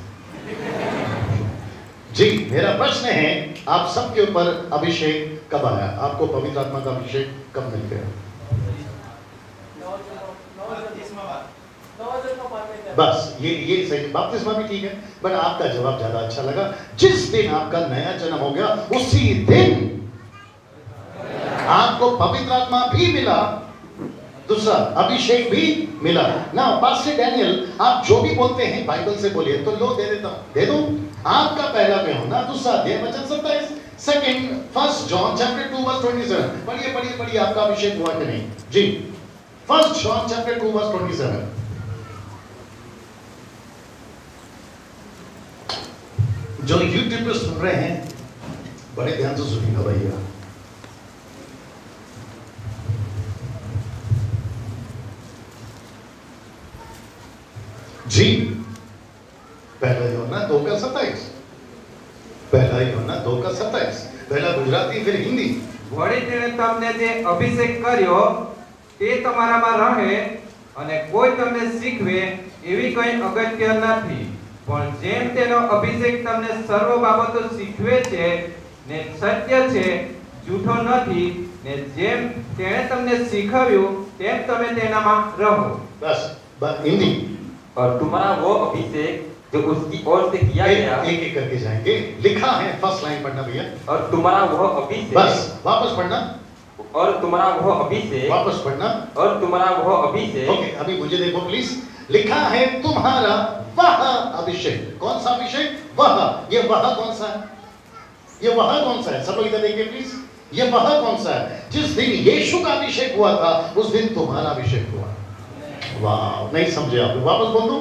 जी, मेरा प्रश्न है, आप सबके ऊपर अभिषेक कब आया? आपको पवित्र आत्मा का अभिषेक कब मिल गया? बस ये सही, बपतिस्मा भी ठीक है, बट आपका जवाब ज्यादा अच्छा लगा। जिस दिन आपका नया जन्म हो गया उसी दिन आपको पवित्र आत्मा भी मिला, दूसरा अभिषेक भी मिला ना। पास्टर डैनियल, आप जो भी बोलते हैं बाइबल से बोलिए, तो लो दे देता हूं, दे दो। आपका पहला में होना, दूसरा अध्याय वचन 27, सेकंड 1 जॉन चैप्टर 2 वर्स 27। पढ़िए पढ़िए पढ़िए, आपका अभिषेक हुआ कि नहीं जी? 1 जॉन चैप्टर 2 वर्स 27। जो यूट्यूब पे सुन रहे हैं बड़े ध्यान से सुनिएगा भैया। जी, पहला यूहन्ना 2 का 27, पहला यूहन्ना 2 का 27, पहला गुजराती फिर हिंदी। વળી તેણે તમને જે અભિષેક કર્યો તે તમારામાં રહે અને કોઈ તમને શીખવે એવી કંઈ અગત્ય નથી, પણ જેમ તેનો અભિષેક તમને સર્વ બાબતો શીખવે છે ને સત્ય છે, જૂઠો નથી, ને જેમ તેણે તમને શીખવ્યું તેમ તમે તેનામાં રહો। बस हिंदी। और तुम्हारा वो अभिषेक जो उसकी ओर से किया गया, एक एक करके जाएंगे। लिखा है, फर्स्ट लाइन पढ़ना भैया। और तुम्हारा वो अभिषेक, बस वापस पढ़ना, और तुम्हारा वो अभिषेक, वापस पढ़ना। और तुम्हारा वो अभिषेक। ओके, अभी मुझे देखो प्लीज। लिखा है तुम्हारा वह अभिषेक। कौन सा अभिषेक? वह। ये वह कौन सा है? ये वह कौन सा है? सब लोग इधर देखिए प्लीज। ये वह कौन सा है? जिस दिन यीशु का अभिषेक हुआ था उस दिन तुम्हारा अभिषेक हुआ। वाह, नहीं समझे आप? वापस बोल दो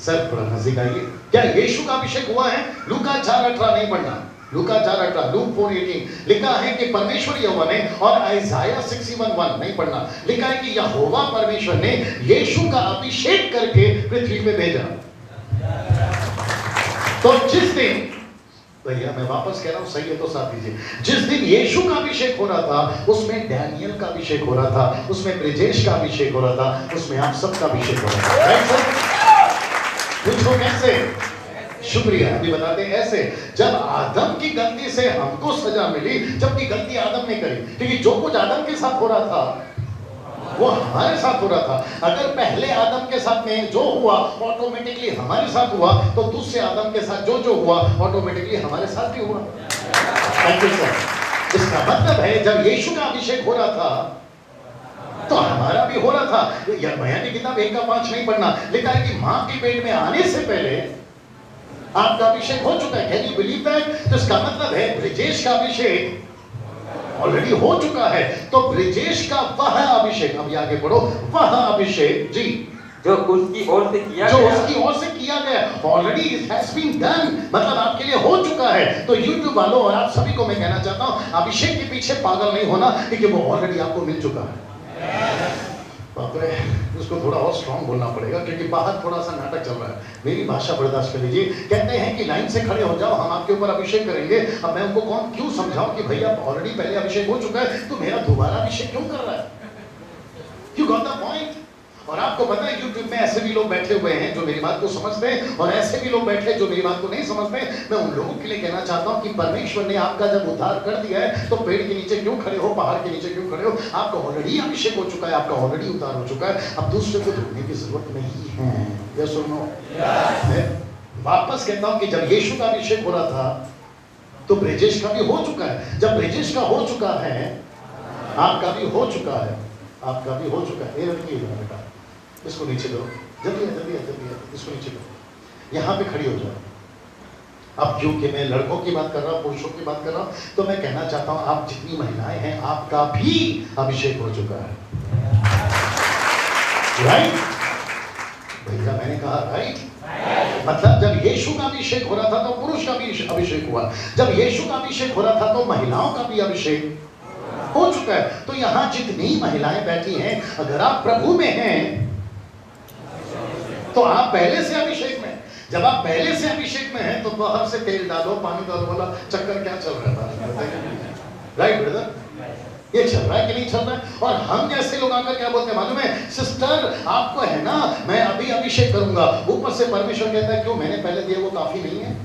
सर, थोड़ा नजदीक आइए। क्या यीशु का अभिषेक हुआ है? लूका 4:18 नहीं पढ़ना, लूका 4:18, लूक 4:18 लिखा है कि परमेश्वर यहोवा ने, और आइजाया 61:1 नहीं पढ़ना, लिखा है कि यहोवा परमेश्वर ने यीशु का अभिषेक करके पृथ्वी पे भेजा। तो जिस दिन, भैया मैं वापस कह रहा हूं, सही है तो साथ दीजिए, जिस दिन यीशु का अभिषेक हो रहा था उसमें डैनियल का अभिषेक हो रहा था, उसमें ब्रिजेश का अभिषेक हो रहा था, उसमें आप सबका अभिषेक हो रहा था। Right sir? पूछो कैसे? शुक्रिया। अभी बताते हैं ऐसे। जब आदम की गलती से हमको सजा मिली, जबकि गलती आदम ने करी, क्योंकि जो कुछ आदम के साथ हो रहा था वो हमारे साथ हो रहा था। अगर पहले आदम के साथ में जो हुआ ऑटोमेटिकली हमारे साथ हुआ, तो दूसरे आदम के साथ जो हुआ ऑटोमेटिकली हमारे साथ भी हुआ। Thank you sir. इसका मतलब है जब यीशु का अभिषेक हो रहा था तो हमारा भी हो रहा था। यिर्मयाह की किताब 1:5 नहीं पढ़ना, लिखा है कि मां के पेट में आने से पहले आपका अभिषेक हो चुका है। Can you believe that? तो इसका मतलब है ब्रिजेश का अभिषेक ऑलरेडी हो चुका है। तो ब्रिजेश का वह अभिषेक, अभी आगे बढ़ो, वह अभिषेक जी जो उसकी ओर से किया जो गया, उसकी ओर से किया गया, already it has been done, मतलब आपके लिए हो चुका है। तो यूट्यूब वालों और आप सभी को मैं कहना चाहता हूं, अभिषेक के पीछे पागल नहीं होना, क्योंकि वो ऑलरेडी आपको मिल चुका है। बाप रे, उसको थोड़ा और स्ट्रांग बोलना पड़ेगा, क्योंकि बाहर थोड़ा सा नाटक चल रहा है। मेरी भाषा बर्दाश्त कर लीजिए। कहते हैं कि लाइन से खड़े हो जाओ, हम आपके ऊपर अभिषेक करेंगे। अब मैं उनको कौन क्यों समझाऊं कि भैया ऑलरेडी पहले अभिषेक हो चुका है, तो मेरा दोबारा अभिषेक क्यों कर रहा है? You got the point? और आपको पता है यूट्यूब में ऐसे भी लोग बैठे हुए हैं जो मेरी बात को समझते हैं, और ऐसे भी लोग बैठे हैं जो मेरी बात को नहीं समझते। मैं उन लोगों के लिए कहना चाहता हूं कि परमेश्वर ने आपका जब उद्धार कर दिया है तो पेड़ के नीचे क्यों खड़े हो, पहाड़ के नीचे क्यों खड़े हो? आपका ऑलरेडी अभिषेक हो चुका है, आपका ऑलरेडी उद्धार हो चुका है। अब दूसरे को ढूंढने की जरूरत नहीं है। या सुनो, मैं वापस कहता हूं कि जब यीशु का अभिषेक हो रहा था तो ब्रिजेश का भी हो चुका है। जब ब्रिजेश का हो चुका है, आपका भी हो चुका है, आपका भी हो चुका है। ये रखिए बेटा, इसको नीचे करो, जल्दी जल्दी जल्दी, इसको नीचे करो, यहाँ पे खड़ी हो जाओ। अब क्योंकि मैं लड़कों की बात कर रहा हूँ, पुरुषों की बात कर रहा हूँ, तो मैं कहना चाहता हूँ आप जितनी महिलाएं हैं आपका भी अभिषेक हो चुका है। राइट भैया, मैंने कहा राइट। मतलब जब यीशु का अभिषेक हो रहा था तो पुरुष का भी अभिषेक हुआ, जब यीशु का अभिषेक हो रहा था तो महिलाओं का भी अभिषेक हो चुका है। तो यहाँ जितनी महिलाएं बैठी हैं, अगर आप प्रभु में हैं तो आप पहले से अभिषेक में। जब आप पहले से अभिषेक में हैं तो बाहर से तेल डालो, पानी डालो वाला चक्कर क्या चल रहा था? राइट ब्रदर, ये चल रहा है कि नहीं चल रहा है? और हम जैसे लोग आकर क्या बोलते हैं मालूम है? सिस्टर आपको है ना, मैं अभी अभिषेक करूंगा। ऊपर से परमेश्वर कहता है क्यों, मैंने पहले दिया वो काफी नहीं है।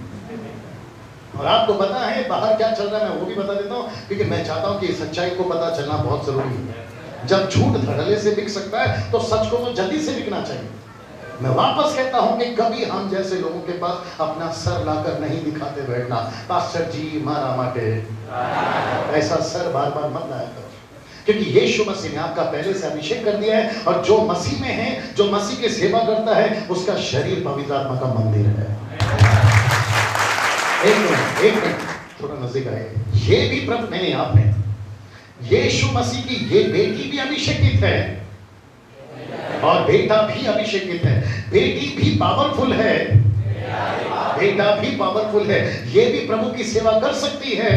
और आपको पता है बाहर क्या चल रहा है, मैं वो भी बता देता हूँ, क्योंकि मैं चाहता हूँ कि सच्चाई को पता चलना बहुत जरूरी है। जब झूठ धड़ल्ले से बिक सकता है तो सच को तो जल्दी से बिकना चाहिए। मैं वापस कहता हूं कि कभी हम जैसे लोगों के पास अपना सर लाकर नहीं दिखाते बैठना, पास्टर जी मारा माटे, ऐसा सर बार बार मत लाया करो, क्योंकि यीशु मसीह ने आपका पहले से अभिषेक कर दिया है, और जो मसीह में है, जो मसीह की सेवा करता है, उसका शरीर पवित्र आत्मा का मंदिर है। एक मिनट थोड़ा नजदीक आए। ये भी प्रभु नहीं, आपने यीशु मसीह की ये बेटी भी अभिषेकित है और बेटा भी अभिषेकित है, बेटी भी पावरफुल है, बेटा भी पावरफुल है, ये भी प्रभु की सेवा कर सकती है,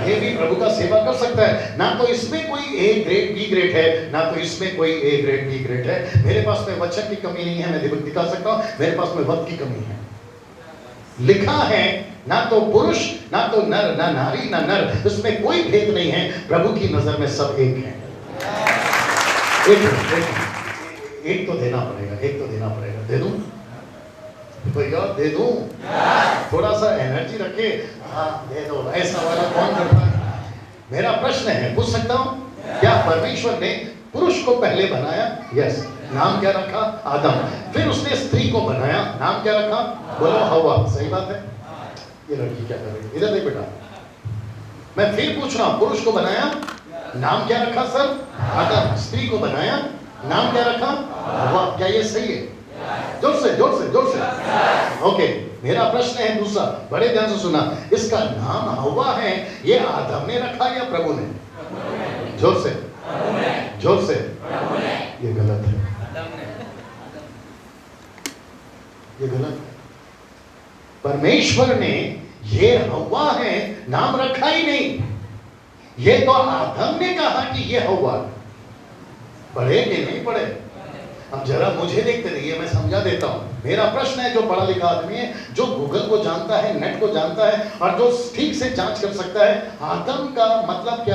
ये भी प्रभु का सेवा कर सकता है। ना तो इसमें कोई ए ग्रेड बी ग्रेड है, ना तो इसमें कोई ए ग्रेड बी ग्रेड है। मेरे पास में वचन की कमी नहीं है, मैं दिखा सकता हूं, मेरे पास में वक्त की कमी है। लिखा है ना तो पुरुष, ना तो नर, ना नारी, ना नर, इसमें कोई भेद नहीं है, प्रभु की नजर में सब एक है। एक तो देना पड़ेगा, एक तो देना पड़ेगा। दे दूं भैया, दे दूं? थोड़ा सा एनर्जी रखे, हाँ दे दो। ऐसा वाला कौन करता है? मेरा प्रश्न है, पूछ सकता हूं, क्या परमेश्वर ने पुरुष को पहले बनाया? यस। नाम क्या रखा? आदम। फिर उसने स्त्री को बनाया, नाम क्या रखा? बोलो हवा। सही बात है। ये लड़की क्या कर रही है? इधर देख बेटा, मैं फिर पूछ रहा हूं, पुरुष को बनाया, नाम क्या रखा सर? आदम। स्त्री को बनाया, नाम क्या रखा? हवा। क्या ये सही है? जोर से जोर से जोर से। ओके, मेरा प्रश्न है दूसरा, बड़े ध्यान से सुना। इसका नाम हवा है, ये आदम ने रखा या प्रभु ने? जोर से जोर से। ये गलत है, ये गलत है। परमेश्वर ने ये हवा है नाम रखा ही नहीं, ये तो आदम ने कहा कि ये हवा। पढ़े कि नहीं पढ़े? अब जरा मुझे देखते रहिए, मैं समझा देता हूं। मेरा प्रश्न है, जो पढ़ा लिखा आदमी है, जो गूगल को जानता है, नेट को जानता है, और जो ठीक से जांच कर सकता है, आदम का मतलब क्या